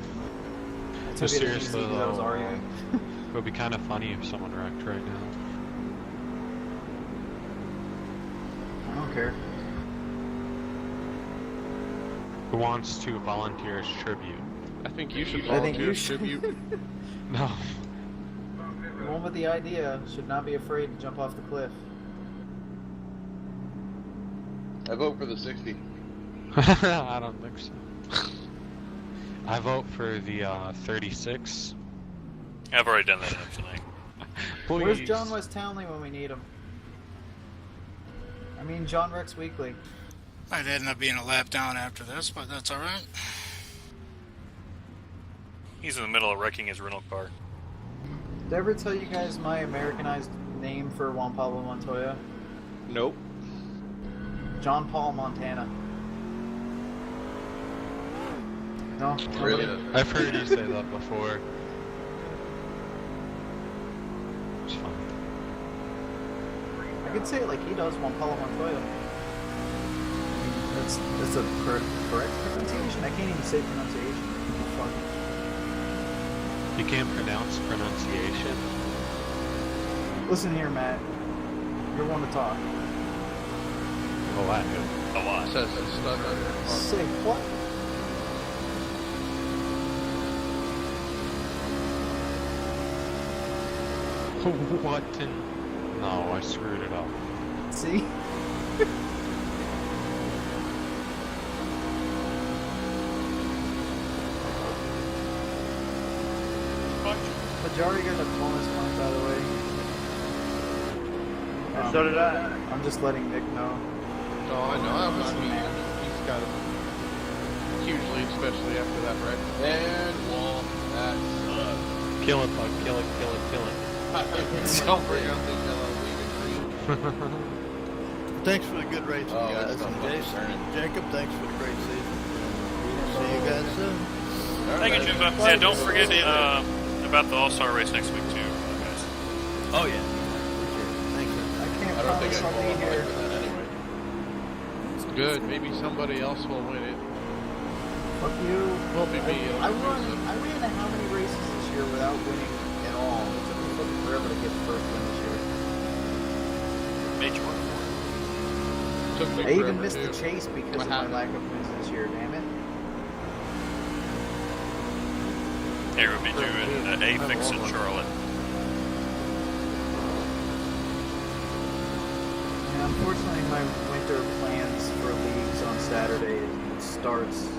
[SPEAKER 5] I
[SPEAKER 8] So
[SPEAKER 5] took it easy
[SPEAKER 8] seriously
[SPEAKER 5] because I was
[SPEAKER 8] though,
[SPEAKER 5] arguing.
[SPEAKER 8] it would be kind of funny if someone wrecked right now.
[SPEAKER 5] I don't care.
[SPEAKER 8] Who wants to volunteer as tribute?
[SPEAKER 6] I think you should volunteer as tribute.
[SPEAKER 8] No.
[SPEAKER 5] The one with the idea should not be afraid to jump off the cliff.
[SPEAKER 3] I vote for the 60.
[SPEAKER 8] I don't think so. I vote for the 36.
[SPEAKER 10] I've already done that tonight.
[SPEAKER 8] Please.
[SPEAKER 5] Where's John West Townley when we need him? I mean, John Rex Weekly.
[SPEAKER 1] Might end up being a lap down after this, but that's all right.
[SPEAKER 10] He's in the middle of wrecking his rental car.
[SPEAKER 5] Did I ever tell you guys my Americanized name for Juan Pablo Montoya?
[SPEAKER 3] Nope.
[SPEAKER 5] John Paul Montana. No?
[SPEAKER 3] Really?
[SPEAKER 8] I've heard you say that before. It's fun.
[SPEAKER 5] I could say it like he does, Juan Pablo Montoya. That's a correct pronunciation. I can't even say pronunciation. Fuck.
[SPEAKER 8] You can't pronounce pronunciation.
[SPEAKER 5] Listen here, Matt. You're one to talk.
[SPEAKER 8] A lot.
[SPEAKER 10] A lot.
[SPEAKER 6] Says it's stuck on your car.
[SPEAKER 5] Say what?
[SPEAKER 8] What in... No, I screwed it up.
[SPEAKER 5] See? Majari got a bonus point, by the way.
[SPEAKER 13] And so did I.
[SPEAKER 5] I'm just letting Nick know.
[SPEAKER 6] Oh, I know. I mean, he's got a huge lead, especially after that wreck.
[SPEAKER 3] And wall. That sucks.
[SPEAKER 8] Kill it, Bug. Kill it, kill it, kill it.
[SPEAKER 6] Don't bring up the yellow green.
[SPEAKER 9] Thanks for the good racing,
[SPEAKER 3] Oh,
[SPEAKER 9] guys.
[SPEAKER 3] that's
[SPEAKER 9] And
[SPEAKER 3] not
[SPEAKER 9] Jason,
[SPEAKER 3] concerning.
[SPEAKER 9] Jacob, thanks for the great season. See you guys soon.
[SPEAKER 10] Thank you, Jimbo. Yeah, don't forget about the All-Star race next week, too, guys.
[SPEAKER 9] Oh, yeah. Thanks.
[SPEAKER 5] I can't
[SPEAKER 3] I don't think I
[SPEAKER 5] promise I'll be
[SPEAKER 3] qualify
[SPEAKER 5] here.
[SPEAKER 3] for that anyway.
[SPEAKER 6] Good. Maybe somebody else will win it.
[SPEAKER 5] Fuck you.
[SPEAKER 6] Will be me.
[SPEAKER 5] I ran how many races this year without winning at all? It took me fucking forever to get the first win this year.
[SPEAKER 10] Major one.
[SPEAKER 6] Took me
[SPEAKER 5] I even
[SPEAKER 6] forever,
[SPEAKER 5] missed the
[SPEAKER 6] too.
[SPEAKER 5] chase because
[SPEAKER 6] What
[SPEAKER 5] of my
[SPEAKER 6] happened?
[SPEAKER 5] lack of wins this year, damn it.
[SPEAKER 10] Hey, we'll be doing an A-Fix in Charlotte.
[SPEAKER 5] And unfortunately, my winter plans for leagues on Saturday starts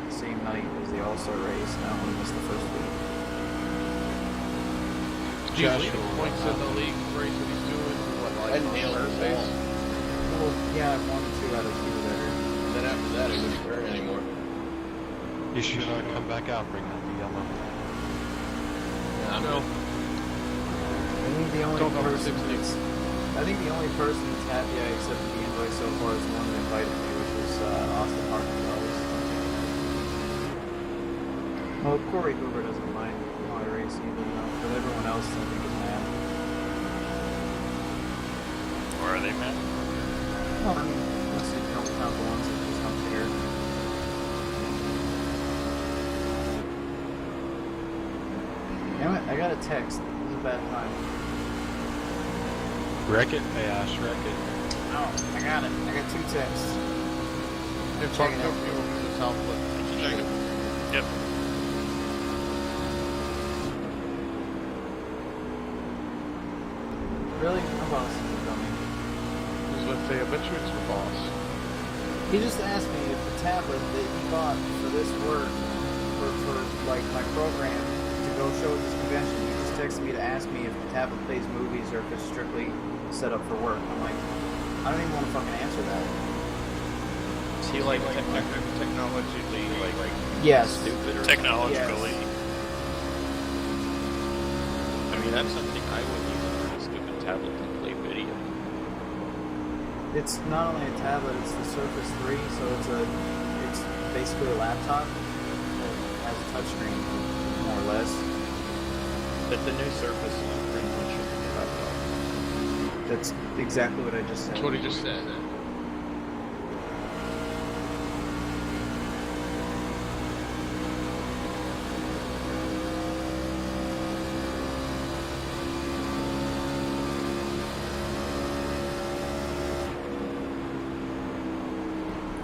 [SPEAKER 5] the same night as the All-Star race, and I only missed the first week.
[SPEAKER 6] Do you leave points in the league race that he's doing? What, like
[SPEAKER 3] And nailed the
[SPEAKER 6] Thursdays?
[SPEAKER 3] ball.
[SPEAKER 5] Well, yeah, 1 or 2 out of 2 there.
[SPEAKER 3] And then after that, it wouldn't turn anymore.
[SPEAKER 8] You should come back out, bring out the yellow.
[SPEAKER 3] Yeah,
[SPEAKER 6] No.
[SPEAKER 5] I think the only
[SPEAKER 6] Don't go for
[SPEAKER 5] person
[SPEAKER 6] 60.
[SPEAKER 5] that's, I think the only person that's happy I accepted the invite so far is the one that invited me, which was Austin Harkness. Well, Corey Hoover doesn't mind my race either, though, but everyone else I think is mad.
[SPEAKER 10] Or are they mad?
[SPEAKER 5] Well, I mean, unless you don't count the ones that just don't care. Damn it, I got a text. It was a bad time.
[SPEAKER 8] Wreck it? Hey, Ash, wreck it.
[SPEAKER 5] Oh, I got it. I got 2 texts.
[SPEAKER 6] If
[SPEAKER 5] Check
[SPEAKER 6] Buck
[SPEAKER 5] it
[SPEAKER 6] took
[SPEAKER 5] out.
[SPEAKER 6] me over to the Southland.
[SPEAKER 10] Yep.
[SPEAKER 5] Really? My boss is a dummy.
[SPEAKER 6] I was going to say, I bet you it's your boss.
[SPEAKER 5] He just asked me if the tablet that he bought for this work, for like my program to go show at this convention, he just texted me to ask me if the tablet plays movies or if it's strictly set up for work. I'm like, I don't even want to fucking answer that.
[SPEAKER 4] Is he like technologically like
[SPEAKER 5] yes.
[SPEAKER 4] stupid or
[SPEAKER 10] technologically?
[SPEAKER 5] Yes.
[SPEAKER 4] I mean, that's something I wouldn't use on a stupid tablet to play video.
[SPEAKER 5] It's not only a tablet, it's the Surface 3, so it's basically a laptop that has a touchscreen, more or less.
[SPEAKER 4] But the new Surface is pretty much a laptop.
[SPEAKER 5] That's exactly what I just said.
[SPEAKER 6] That's what he just said.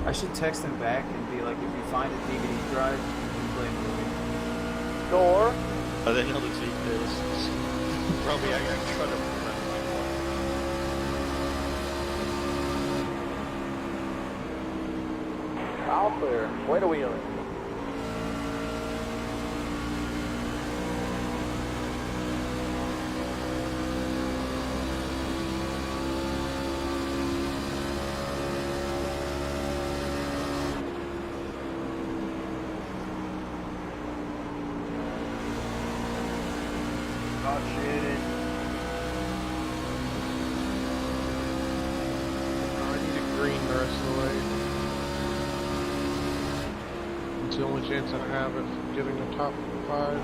[SPEAKER 5] I should text him back and be like, if you find a DVD drive, you can play a movie.
[SPEAKER 7] Door.
[SPEAKER 4] Oh, then he'll take this. Probably I can try to.
[SPEAKER 7] All clear. Way to wheel it.
[SPEAKER 6] I need a green the rest of the way. It's the only chance I have of getting the top 5.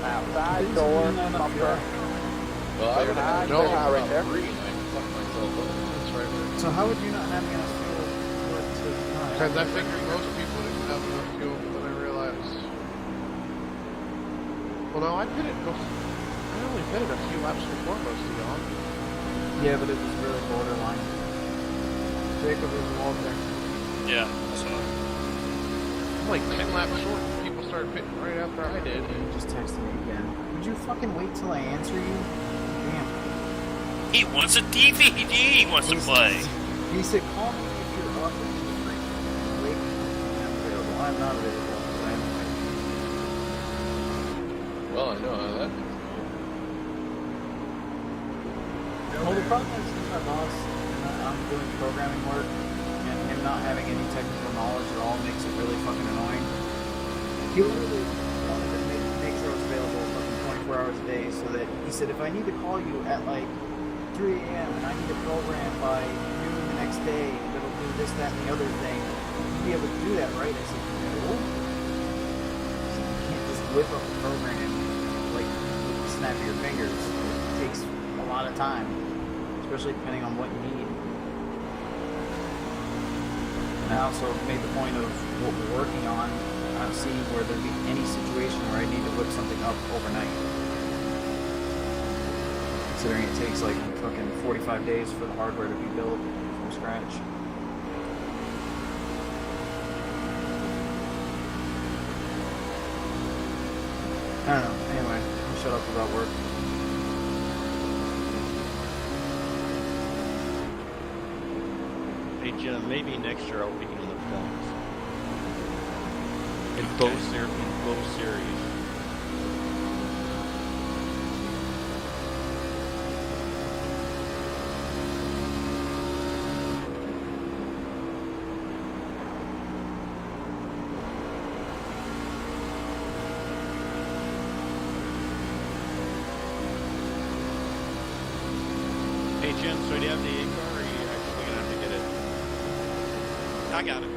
[SPEAKER 7] Outside door. Bumper.
[SPEAKER 3] Well, I would have
[SPEAKER 7] No, right there.
[SPEAKER 3] green. I can fuck myself up.
[SPEAKER 6] That's right there.
[SPEAKER 5] So how would you not have enough fuel for it to not
[SPEAKER 6] Because I
[SPEAKER 5] have
[SPEAKER 6] figured most people didn't have enough fuel, but then I realized. Well, no, I only pitted a few laps before most of y'all.
[SPEAKER 5] Yeah, but it was really borderline. Jacob was Walter.
[SPEAKER 10] Yeah, that's what
[SPEAKER 6] I'm like 10 laps short, and people started pitting right after I did.
[SPEAKER 5] He just texted me again. Would you fucking wait till I answer you? Damn.
[SPEAKER 10] he wants a DVD. He wants to play.
[SPEAKER 5] He said, call me if you're up and free. Wait, I'm available. I'm not available. But I'm available.
[SPEAKER 3] Well, I know how that is.
[SPEAKER 5] Well, the problem is he's my boss, and I'm doing programming work, and him not having any technical knowledge at all makes it really fucking annoying. He literally wanted to make sure I was available fucking 24 hours a day, so that he said, if I need to call you at like 3 a.m. and I need a program by noon the next day that'll do this, that, and the other thing, you'll be able to do that, right? I said, no. You can't just whip up a program like with the snap of your fingers. It takes a lot of time, especially depending on what you need. And I also made the point of what we're working on. I don't see where there'd be any situation where I need to whip something up overnight. Considering it takes like fucking 45 days for the hardware to be built from scratch. I don't know. Anyway, I'll shut up about work.
[SPEAKER 4] Hey Jim, maybe next year I'll be in the films. In both series. Hey Jim, so do you have the A car, or are you actually gonna have to get it? I got it.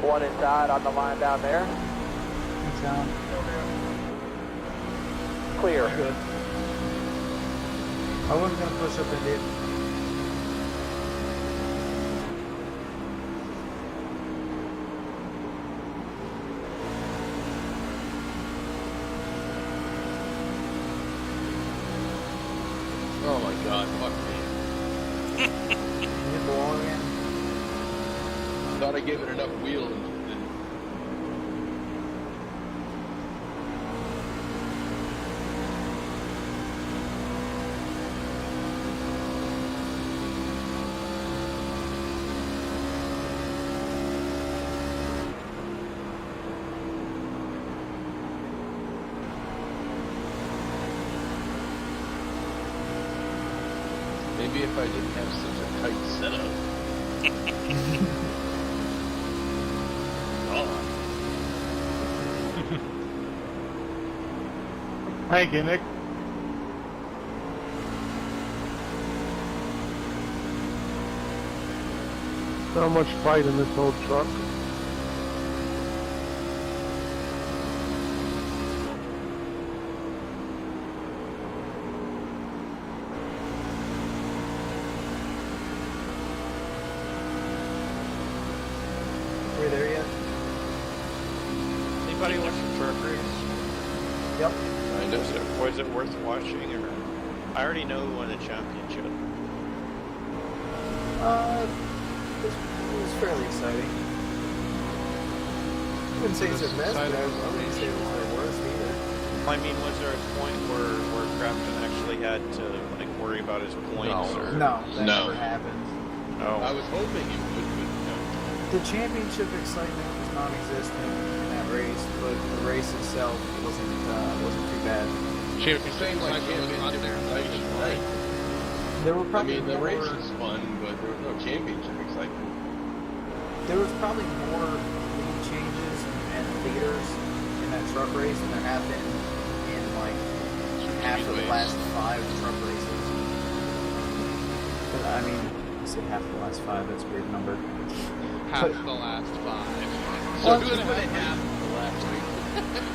[SPEAKER 7] One inside on the line down there.
[SPEAKER 5] Sound.
[SPEAKER 7] Clear.
[SPEAKER 5] Good. I wasn't gonna push up into it.
[SPEAKER 3] Oh my god, fuck me.
[SPEAKER 5] You hit the wall again?
[SPEAKER 3] Thought I gave it enough wheel and just didn't. Maybe if I didn't have such a tight setup.
[SPEAKER 11] Thank you, Nick. So much fight in this old truck.
[SPEAKER 5] Are we there yet?
[SPEAKER 4] Anybody watch the truck race?
[SPEAKER 5] Yep.
[SPEAKER 4] Was it worth watching, or I already know who won the championship.
[SPEAKER 5] It was fairly exciting. I wouldn't say it's their best, but I wouldn't say it was their worst either.
[SPEAKER 4] I mean, was there a point where Crafton actually had to like worry about his points?
[SPEAKER 5] No, that never happened.
[SPEAKER 4] Oh.
[SPEAKER 3] I was hoping it would, but no.
[SPEAKER 5] The championship excitement was non-existent in that race, but the race itself wasn't too bad.
[SPEAKER 6] Championship excitement was not there.
[SPEAKER 3] Right.
[SPEAKER 5] There were probably
[SPEAKER 3] the race was fun, but there was no championship excitement.
[SPEAKER 5] There was probably more lead changes and leaders in that truck race than there have been in like half of the last 5 truck races. But, I mean, I said half of the last 5. That's a weird number.
[SPEAKER 6] Half the last 5. So
[SPEAKER 5] Well,
[SPEAKER 6] 2.5 half the last week.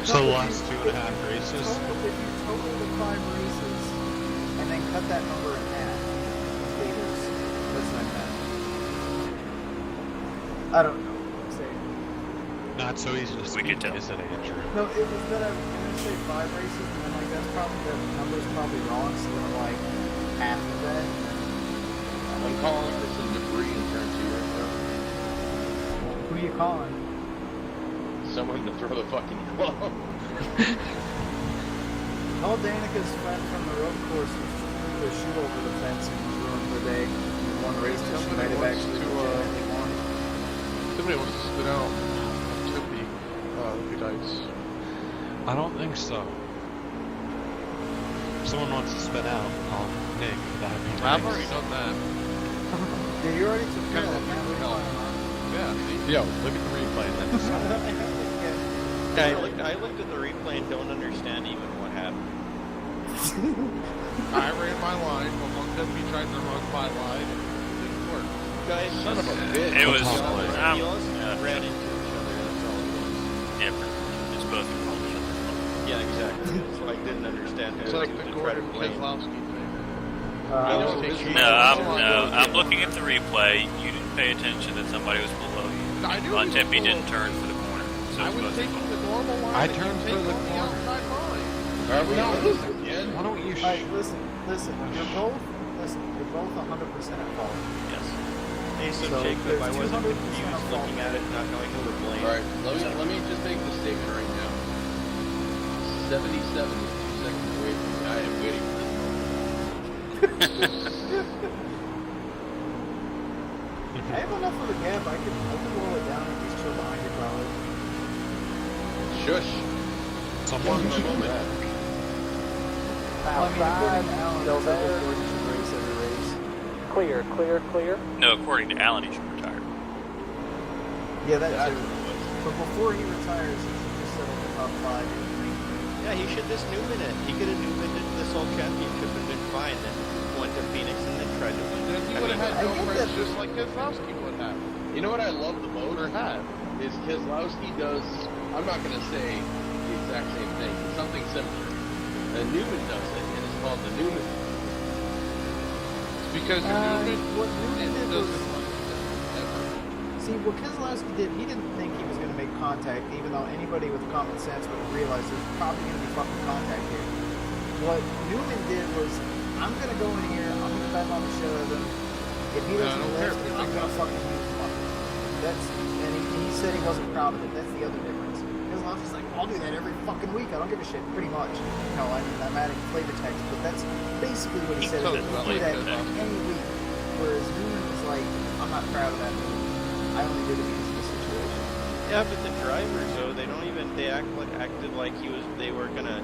[SPEAKER 8] So the last 2.5 races?
[SPEAKER 5] If you total the 5 races and then cut that number in half, leaders, that's not bad. I don't know what I'm saying.
[SPEAKER 8] Not so easy to speak, is it, Andrew?
[SPEAKER 5] No, it was that I was going to say 5 races, and then like that's probably, that number's probably wrong, so then like half of that.
[SPEAKER 3] I'm calling for some debris in turn 2 right now.
[SPEAKER 5] Who are you calling?
[SPEAKER 3] Someone to throw the fucking glove.
[SPEAKER 5] All Danica's friend from the road course was threw a shoe over the fence and ruined her day. In one race that she might have actually legitimately won.
[SPEAKER 6] Somebody wants to spit out Tippy, the dice.
[SPEAKER 8] I don't think so. If someone wants to spin out, I'll Nick. That'd be nice.
[SPEAKER 6] I've already done that.
[SPEAKER 5] Yeah, you already took care of that.
[SPEAKER 6] Yeah, see?
[SPEAKER 8] Yo, look at the replay and then decide.
[SPEAKER 4] I looked at the replay and don't understand even what happened.
[SPEAKER 6] I ran my line, but one Tippy tried to run my line, and it didn't work.
[SPEAKER 4] Guys,
[SPEAKER 3] Son of a bitch.
[SPEAKER 10] It was.
[SPEAKER 4] you all ran into each other. That's all it was.
[SPEAKER 10] Yeah, it's both your fault.
[SPEAKER 4] Yeah, exactly. So I didn't understand how
[SPEAKER 6] It's like
[SPEAKER 4] to
[SPEAKER 6] the
[SPEAKER 4] try to
[SPEAKER 6] Gordon
[SPEAKER 4] blame.
[SPEAKER 6] Keselowski thing.
[SPEAKER 10] I'm looking at the replay. You didn't pay attention that somebody was below you.
[SPEAKER 6] I knew he was
[SPEAKER 10] Tippy
[SPEAKER 6] below.
[SPEAKER 10] didn't turn for the corner. So
[SPEAKER 6] I
[SPEAKER 10] it's
[SPEAKER 6] was
[SPEAKER 10] both your
[SPEAKER 6] taking
[SPEAKER 10] fault.
[SPEAKER 6] the normal line.
[SPEAKER 8] I
[SPEAKER 6] that you
[SPEAKER 8] turned
[SPEAKER 6] take
[SPEAKER 8] for the
[SPEAKER 6] on
[SPEAKER 8] corner.
[SPEAKER 6] outside line.
[SPEAKER 3] Are we on this again?
[SPEAKER 8] Why don't you
[SPEAKER 5] Alright, listen, you're both 100% at fault.
[SPEAKER 10] Yes.
[SPEAKER 4] Hey, so
[SPEAKER 5] So
[SPEAKER 4] Jacob,
[SPEAKER 5] there's
[SPEAKER 4] I wasn't
[SPEAKER 5] 200%
[SPEAKER 4] confused
[SPEAKER 5] of fault.
[SPEAKER 4] looking at it, not knowing who to blame.
[SPEAKER 3] Alright, let me just make the statement right now. 77 is 2 seconds away from me. I am waiting for this moment.
[SPEAKER 5] I have enough of a gap. I could roll it down and just chill behind you probably.
[SPEAKER 3] Shush.
[SPEAKER 8] Someone
[SPEAKER 3] Give me my moment.
[SPEAKER 5] Well, I mean, according to Alan,
[SPEAKER 7] Still
[SPEAKER 5] it's like
[SPEAKER 7] there.
[SPEAKER 5] Gordon should race every race.
[SPEAKER 7] Clear.
[SPEAKER 10] No, according to Alan, he should retire.
[SPEAKER 5] Yeah, that
[SPEAKER 3] That's
[SPEAKER 5] too.
[SPEAKER 3] what it was.
[SPEAKER 5] But before he retires, he should just settle the top 5 in the
[SPEAKER 4] Yeah, he should just Newman it. He could have Newmaned it this whole championship and been fine. Then went to Phoenix and then tried to win.
[SPEAKER 6] Then you would have had no friends just like Keselowski would have.
[SPEAKER 3] You know what I love the most?
[SPEAKER 6] Or had.
[SPEAKER 3] is Keselowski does, I'm not going to say the exact same thing, but something similar. And Newman does it, and it's called the Newman.
[SPEAKER 6] It's because
[SPEAKER 5] what Newman did was... See, what Keselowski did, he didn't think he was going to make contact, even though anybody with common sense would have realized there's probably going to be fucking contact here. What Newman did was, I'm going to go in here, I'm going to bend on the shit out of him. If he doesn't lift, I'm going to fucking use money. And he said he wasn't proud of it. That's the other difference. Keselowski's like, I'll do that every fucking week. I don't give a shit, pretty much. You know, I mean, I'm adding flavor text, but that's basically what he said. He'll do that any week. Whereas Newman was like, I'm not proud of that move. I only did it because of the situation.
[SPEAKER 4] Yeah, but the drivers though, they acted like they were gonna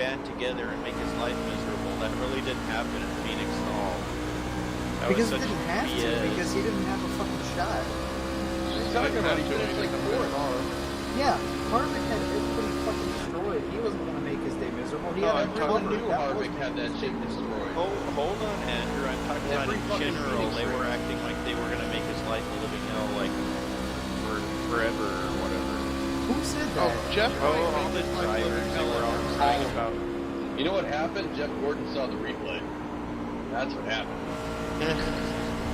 [SPEAKER 4] band together and make his life miserable. That really didn't happen in Phoenix at all.
[SPEAKER 5] Because it didn't have to, because he didn't have a fucking shot.
[SPEAKER 3] He's talking about he finished like the fourth.
[SPEAKER 5] Yeah, Harvick had everybody fucking destroyed. He wasn't gonna make his day miserable. He had
[SPEAKER 3] everyone knew Harvick had that shit destroyed.
[SPEAKER 4] Hold on, Andrew. I'm talking about in general. They were acting like they were gonna make his life a living hell, like forever or whatever.
[SPEAKER 5] Who said that?
[SPEAKER 6] Jeff.
[SPEAKER 4] All the drivers. They were all saying about.
[SPEAKER 3] You know what happened? Jeff Gordon saw the replay. That's what happened.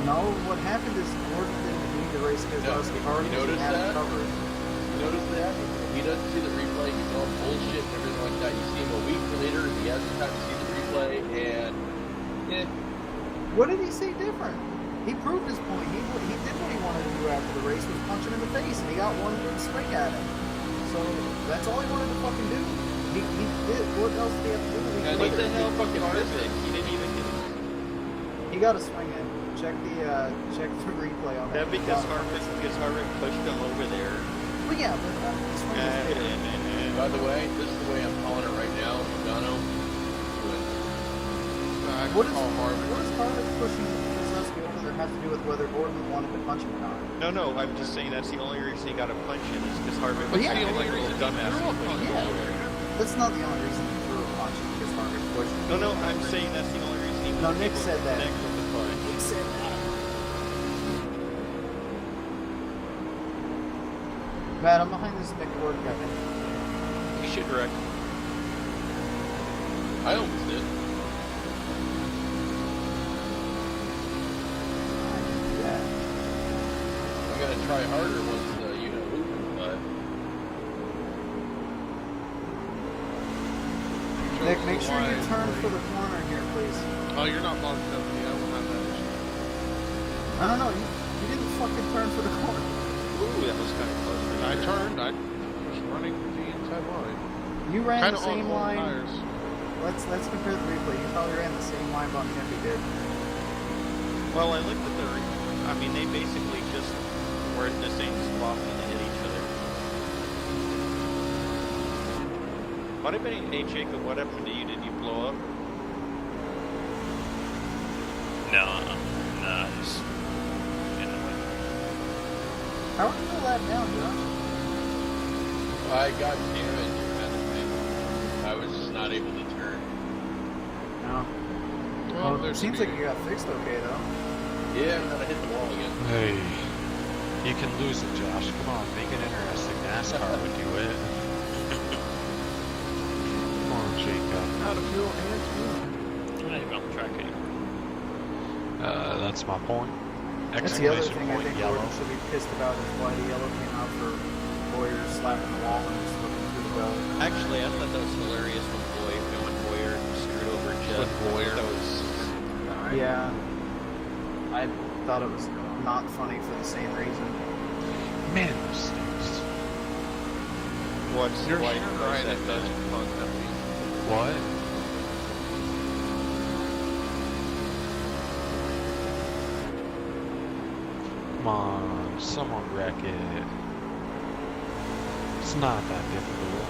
[SPEAKER 5] No, what happened is Gordon didn't need to race Keselowski hard.
[SPEAKER 3] You notice that? You notice that? He doesn't see the replay. He's all bullshit and everything like that. You see him a week later. He hasn't had to see the replay, and
[SPEAKER 5] what did he say different? He proved his point. He did what he wanted to do after the race, was punch him in the face, and he got one good swing at him. So that's all he wanted to fucking do. He did. What else did he have to do?
[SPEAKER 4] What the hell, fucking Harvick? He didn't even get it.
[SPEAKER 5] He got a swing in. Check the replay on that.
[SPEAKER 4] Yeah, because Harvick pushed him over there.
[SPEAKER 5] Well, yeah, but the swing was there.
[SPEAKER 3] By the way, this is the way I'm calling it right now. Logano.
[SPEAKER 5] What is Harvick pushing Keselowski over there have to do with whether Gordon wanted to punch him or not?
[SPEAKER 4] No, I'm just saying that's the only reason he got a punch in is because Harvick was
[SPEAKER 5] acting
[SPEAKER 4] like a little dumbass.
[SPEAKER 5] That's not the only reason he threw a punch because Harvick pushed him.
[SPEAKER 4] No, I'm saying that's the only reason he was
[SPEAKER 5] Nick said that.
[SPEAKER 4] Nick
[SPEAKER 5] said that. Matt, I'm behind this Nick Gordon guy.
[SPEAKER 4] You should direct.
[SPEAKER 3] I almost did. I'm gonna try harder once you know who, but
[SPEAKER 5] Nick, make sure you turn for the corner here, please.
[SPEAKER 6] Oh, you're not locked up. Yeah, I will have that issue.
[SPEAKER 5] I don't know. You didn't fucking turn for the corner.
[SPEAKER 4] Ooh, that was kind of close.
[SPEAKER 6] I turned. I was running the inside line.
[SPEAKER 5] You ran
[SPEAKER 6] kinda
[SPEAKER 5] the same line.
[SPEAKER 6] Tires.
[SPEAKER 5] Let's compare the replay. You probably ran the same line Bontempi did.
[SPEAKER 4] Well, I looked at the. I mean, they basically just were at the same spot when they hit each other. What happened? Hey, Jacob, what happened to you? Did you blow up?
[SPEAKER 10] No, I just in the way.
[SPEAKER 5] How would you pull that down, Josh?
[SPEAKER 3] I got damage kind of thing. I was just not able to turn.
[SPEAKER 5] No. Well, it seems like you got fixed okay, though.
[SPEAKER 3] Yeah, and then I hit the wall again.
[SPEAKER 8] Hey, you can lose it, Josh. Come on, make it interesting. NASCAR would do it. Come on, Jacob.
[SPEAKER 6] Out of fuel and fuel.
[SPEAKER 10] I'm not even on the track anymore.
[SPEAKER 8] That's my point.
[SPEAKER 5] That's the other
[SPEAKER 8] Exclamation
[SPEAKER 5] thing I
[SPEAKER 8] point,
[SPEAKER 5] think
[SPEAKER 8] yellow.
[SPEAKER 5] Gordon should be pissed about is why the yellow came out for Boyer slapping the wall and just looking through the bell.
[SPEAKER 4] Actually, I thought that was hilarious when Boyer screwed over Jeff.
[SPEAKER 6] Boyer.
[SPEAKER 4] That was.
[SPEAKER 5] Yeah. I thought it was not funny for the same reason.
[SPEAKER 8] Man, those stinks.
[SPEAKER 4] What's
[SPEAKER 6] You're
[SPEAKER 4] why
[SPEAKER 6] sure Ryan
[SPEAKER 4] that
[SPEAKER 6] does
[SPEAKER 8] What? Come on, someone wreck it. It's not that difficult.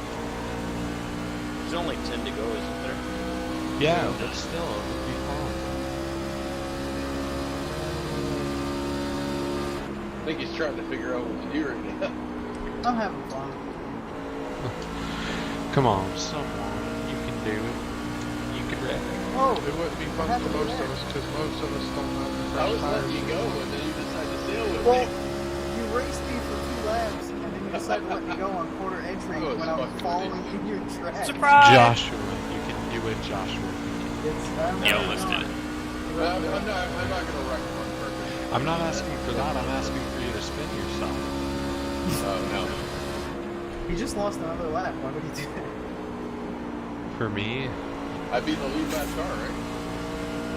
[SPEAKER 4] There's only 10 to go, isn't there?
[SPEAKER 8] Yeah, but still, it would be fun.
[SPEAKER 3] I think he's trying to figure out what to do right now.
[SPEAKER 5] I'm having fun.
[SPEAKER 8] Come on, someone. You can do it. You can wreck it.
[SPEAKER 5] Oh,
[SPEAKER 6] It wouldn't be fun for most of us because most of us don't have the
[SPEAKER 3] I was
[SPEAKER 6] fresh tires.
[SPEAKER 3] letting you go, and then you decided to sail with
[SPEAKER 5] well,
[SPEAKER 3] me.
[SPEAKER 5] you raced me for 2 laps, and decided to let me go on quarter entry when I'm following in your track.
[SPEAKER 10] Surprise!
[SPEAKER 8] Joshua, you can do it, Joshua.
[SPEAKER 10] You almost did it.
[SPEAKER 3] I'm not going to wreck him on purpose.
[SPEAKER 8] I'm not asking for that, I'm asking for you to spin yourself.
[SPEAKER 3] No.
[SPEAKER 5] He just lost another lap. Why would he do that?
[SPEAKER 8] For me?
[SPEAKER 3] I'd be the lead lap car, right?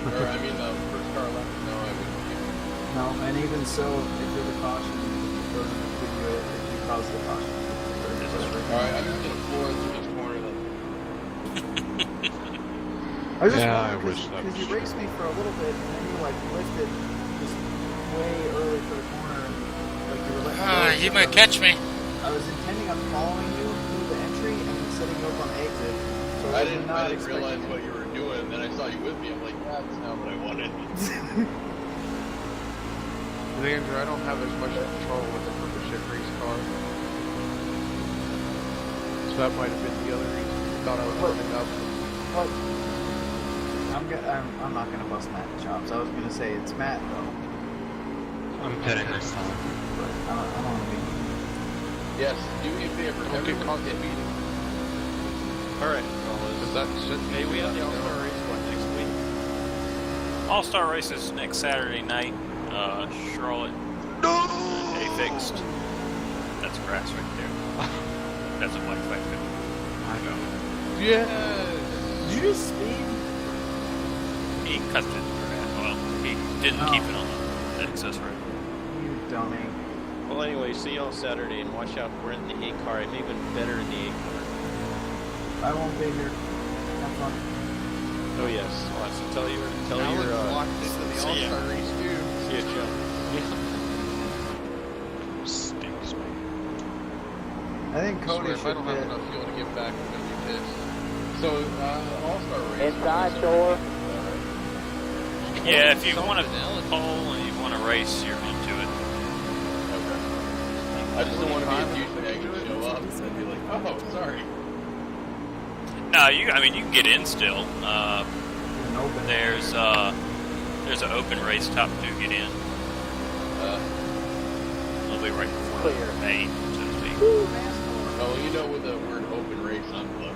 [SPEAKER 3] Or, I mean, the first car left. No, I wouldn't.
[SPEAKER 5] No, and even so, if you're the caution, it doesn't give you it if you cause the caution.
[SPEAKER 3] Alright, I'm just gonna floor through this corner then.
[SPEAKER 5] I was just
[SPEAKER 8] Yeah, I
[SPEAKER 5] wondering,
[SPEAKER 8] wish that
[SPEAKER 5] because
[SPEAKER 8] was
[SPEAKER 5] you raced me for a little bit, and then you like lifted just way early for the corner, and like you were letting go.
[SPEAKER 1] You might catch me.
[SPEAKER 5] I was intending on following you through the entry and then setting you up on the exit. So
[SPEAKER 3] I didn't
[SPEAKER 5] expecting
[SPEAKER 3] realize
[SPEAKER 5] it.
[SPEAKER 3] what you were doing, and then I saw you with me. I'm like, that's not what I wanted.
[SPEAKER 6] Andrew, I don't have as much control with the purpose ship race car. So that might have been the other reason you thought I was running up.
[SPEAKER 5] What? I'm not gonna bust Matt's chops. I was gonna say it's Matt though.
[SPEAKER 8] I'm pitting this time.
[SPEAKER 5] But I don't want to be.
[SPEAKER 3] Yes, do me a favor.
[SPEAKER 6] Don't get caught in meeting.
[SPEAKER 4] Alright,
[SPEAKER 6] Hey,
[SPEAKER 4] we have the All-Star race, what, next week? All-Star race is next Saturday night. Charlotte. No! A fixed. That's grass right there. That's a black flag.
[SPEAKER 8] I know.
[SPEAKER 6] Yes!
[SPEAKER 5] Did you just speed?
[SPEAKER 4] He cut it. Well, he didn't keep it on the excess road.
[SPEAKER 5] You dummy.
[SPEAKER 4] Well, anyway, see y'all Saturday, and watch out. We're in the A car. I'm even better in the A car.
[SPEAKER 5] I won't be here. Have fun.
[SPEAKER 4] Oh yes, I'll have to tell you.
[SPEAKER 6] Alan's locked into the All-Star race too.
[SPEAKER 4] See ya, Joe.
[SPEAKER 8] Stinks me.
[SPEAKER 5] I think Cody
[SPEAKER 6] if I don't have enough fuel to get back, I'm gonna be pissed.
[SPEAKER 3] So, All-Star race.
[SPEAKER 7] Inside door.
[SPEAKER 4] Yeah, if you want to pole and you want to race, you're into it.
[SPEAKER 3] Okay. I just don't want to be a douchebag and show up and be like, oh, sorry.
[SPEAKER 4] No, I mean, you can get in still. There's an open race, top 2 get in. It'll be right before the main, so to speak.
[SPEAKER 3] Oh, you know with the word open race on the.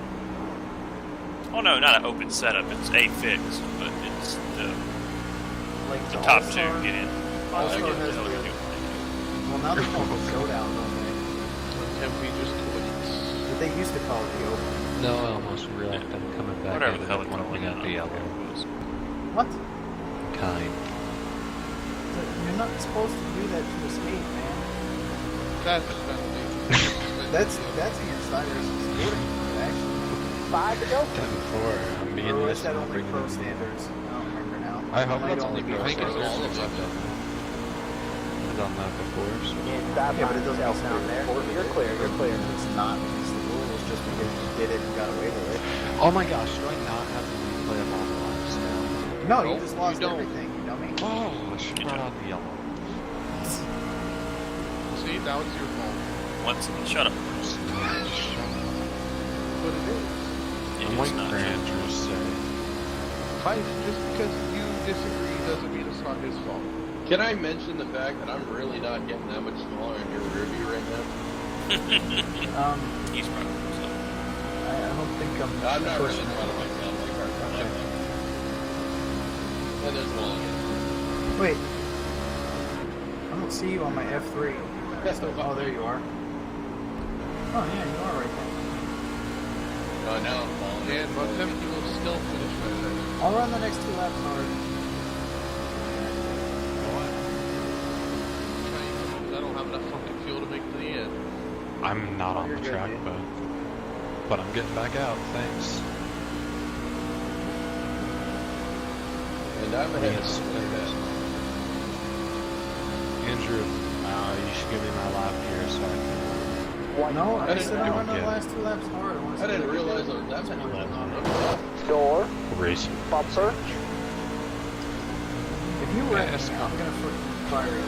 [SPEAKER 4] Oh no, not an open setup. It's A fixed, but it's the top 2 get in.
[SPEAKER 5] Well, now they call it showdown, don't they?
[SPEAKER 6] Tempe just quits.
[SPEAKER 5] But they used to call it the open.
[SPEAKER 8] No, I almost wrecked. I'm coming back.
[SPEAKER 4] Whatever the hell
[SPEAKER 8] with
[SPEAKER 4] it's
[SPEAKER 8] one thing
[SPEAKER 4] called.
[SPEAKER 8] at the yellow.
[SPEAKER 5] What?
[SPEAKER 8] Kind.
[SPEAKER 5] You're not supposed to do that to escape, man.
[SPEAKER 6] That's a penalty.
[SPEAKER 5] That's against Irish sporting, actually.
[SPEAKER 7] 5 to go.
[SPEAKER 8] 10-4. I'm being
[SPEAKER 5] Or
[SPEAKER 8] nice
[SPEAKER 5] is that
[SPEAKER 8] and
[SPEAKER 5] only
[SPEAKER 8] bringing
[SPEAKER 5] pro
[SPEAKER 8] it.
[SPEAKER 5] standards? I don't remember now.
[SPEAKER 8] I hope
[SPEAKER 5] Might
[SPEAKER 8] it's
[SPEAKER 5] only
[SPEAKER 8] only
[SPEAKER 5] be
[SPEAKER 8] pro
[SPEAKER 6] I think it's
[SPEAKER 8] standards.
[SPEAKER 6] all of them.
[SPEAKER 8] I've done that before. So.
[SPEAKER 7] Inside
[SPEAKER 5] Yeah, but it doesn't
[SPEAKER 7] myself
[SPEAKER 5] sound
[SPEAKER 7] down there.
[SPEAKER 5] important.
[SPEAKER 7] You're clear, you're clear.
[SPEAKER 5] It's not against the rules just because you did it and got away with it.
[SPEAKER 8] Oh my gosh, do I not have to replay of all the lives now?
[SPEAKER 5] No, you
[SPEAKER 6] Nope,
[SPEAKER 5] just lost
[SPEAKER 6] you don't.
[SPEAKER 5] everything, you dummy.
[SPEAKER 8] Oh, I should have brought out the yellow.
[SPEAKER 6] See, now it's your fault.
[SPEAKER 4] Shut up.
[SPEAKER 6] But it is.
[SPEAKER 8] I'm waiting for Andrew to say.
[SPEAKER 6] Fight, just because you disagree doesn't mean it's not his fault.
[SPEAKER 3] Can I mention the fact that I'm really not getting that much smaller in your rear view right now?
[SPEAKER 4] He's proud of himself.
[SPEAKER 5] I don't think I'm
[SPEAKER 3] not really
[SPEAKER 5] pushing
[SPEAKER 3] proud of myself. Like our And there's one.
[SPEAKER 5] Wait. I don't see you on my F3. Oh, there you are. Oh, yeah, you are right there.
[SPEAKER 3] Now I'm falling.
[SPEAKER 6] And but Tempe will still finish my second.
[SPEAKER 5] I'll run the next 2 laps, Howard.
[SPEAKER 6] I don't have enough fucking fuel to make it to the end.
[SPEAKER 8] I'm not on
[SPEAKER 5] you're
[SPEAKER 8] the
[SPEAKER 5] good,
[SPEAKER 8] track,
[SPEAKER 5] dude.
[SPEAKER 8] but I'm getting back out. Thanks.
[SPEAKER 3] And I'm ahead of
[SPEAKER 8] Yes.
[SPEAKER 3] that.
[SPEAKER 8] Andrew, you should give me my lap here so I can.
[SPEAKER 5] No, I
[SPEAKER 3] didn't
[SPEAKER 5] said I'll run the
[SPEAKER 8] get it.
[SPEAKER 5] last 2 laps hard.
[SPEAKER 3] I didn't realize there was that many laps on it.
[SPEAKER 7] Door.
[SPEAKER 8] Racing.
[SPEAKER 7] Bumper.
[SPEAKER 5] If you wreck
[SPEAKER 8] Yes,
[SPEAKER 5] me, I'm gonna freaking fire you.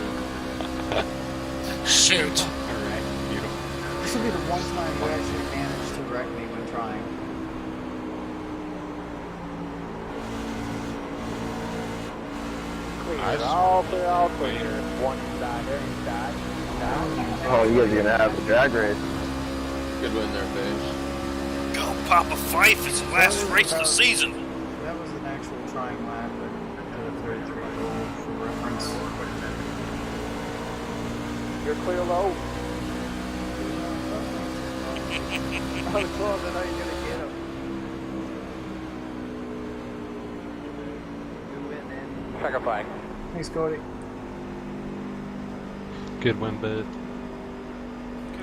[SPEAKER 1] Shoot.
[SPEAKER 8] Alright, beautiful.
[SPEAKER 5] This will be the one time you actually managed to wreck me when trying.
[SPEAKER 7] Clear. All clear, all clear. One inside, there inside.
[SPEAKER 13] Oh, you guys are gonna have a drag race.
[SPEAKER 3] Good win there, Paige.
[SPEAKER 10] Go, Papa Fife! It's the last race of the season.
[SPEAKER 5] That was an actual trying lap, but at a 33 for reference.
[SPEAKER 7] You're clear low.
[SPEAKER 13] I was told that I was gonna get him. Good win, man.
[SPEAKER 7] Checker flag.
[SPEAKER 5] Thanks, Cody.
[SPEAKER 8] Good win, bud.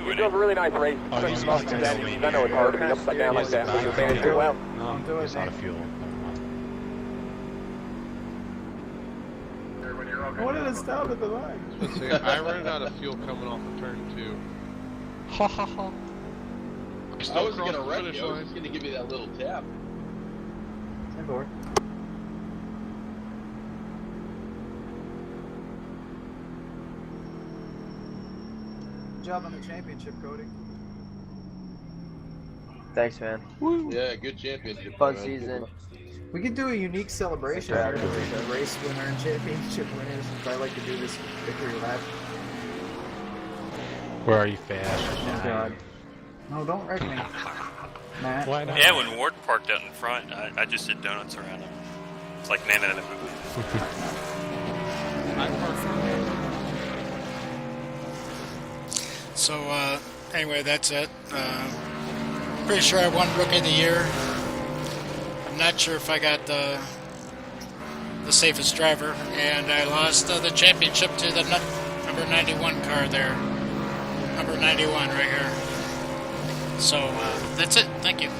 [SPEAKER 7] You drove a really nice race.
[SPEAKER 8] Oh,
[SPEAKER 7] I
[SPEAKER 8] he's
[SPEAKER 7] know
[SPEAKER 8] not gonna
[SPEAKER 7] it's hard to be upside down like that, but you managed it well.
[SPEAKER 8] No, he's out of fuel.
[SPEAKER 5] What did it stop at the line?
[SPEAKER 6] I ran out of fuel coming off of turn 2.
[SPEAKER 8] Ha ha ha.
[SPEAKER 3] I wasn't gonna wreck you. I was just gonna give you that little tap.
[SPEAKER 5] 10-4. Good job on the championship, Cody.
[SPEAKER 13] Thanks, man.
[SPEAKER 3] Yeah, good championship.
[SPEAKER 13] Fun
[SPEAKER 3] man.
[SPEAKER 13] season.
[SPEAKER 5] We could do a unique celebration here with the race winner and championship winners. I like to do this victory lap.
[SPEAKER 8] Where are you fast?
[SPEAKER 5] Oh God! No, don't wreck me, Matt.
[SPEAKER 8] Why not?
[SPEAKER 10] Yeah, when Ward parked out in front, I just did donuts around him. It's like Nana in a movie.
[SPEAKER 1] So, anyway, that's it. Pretty sure I won Rookie of the Year. I'm not sure if I got the safest driver, and I lost the championship to the number 91 car there. Number 91 right here. So, that's it. Thank you.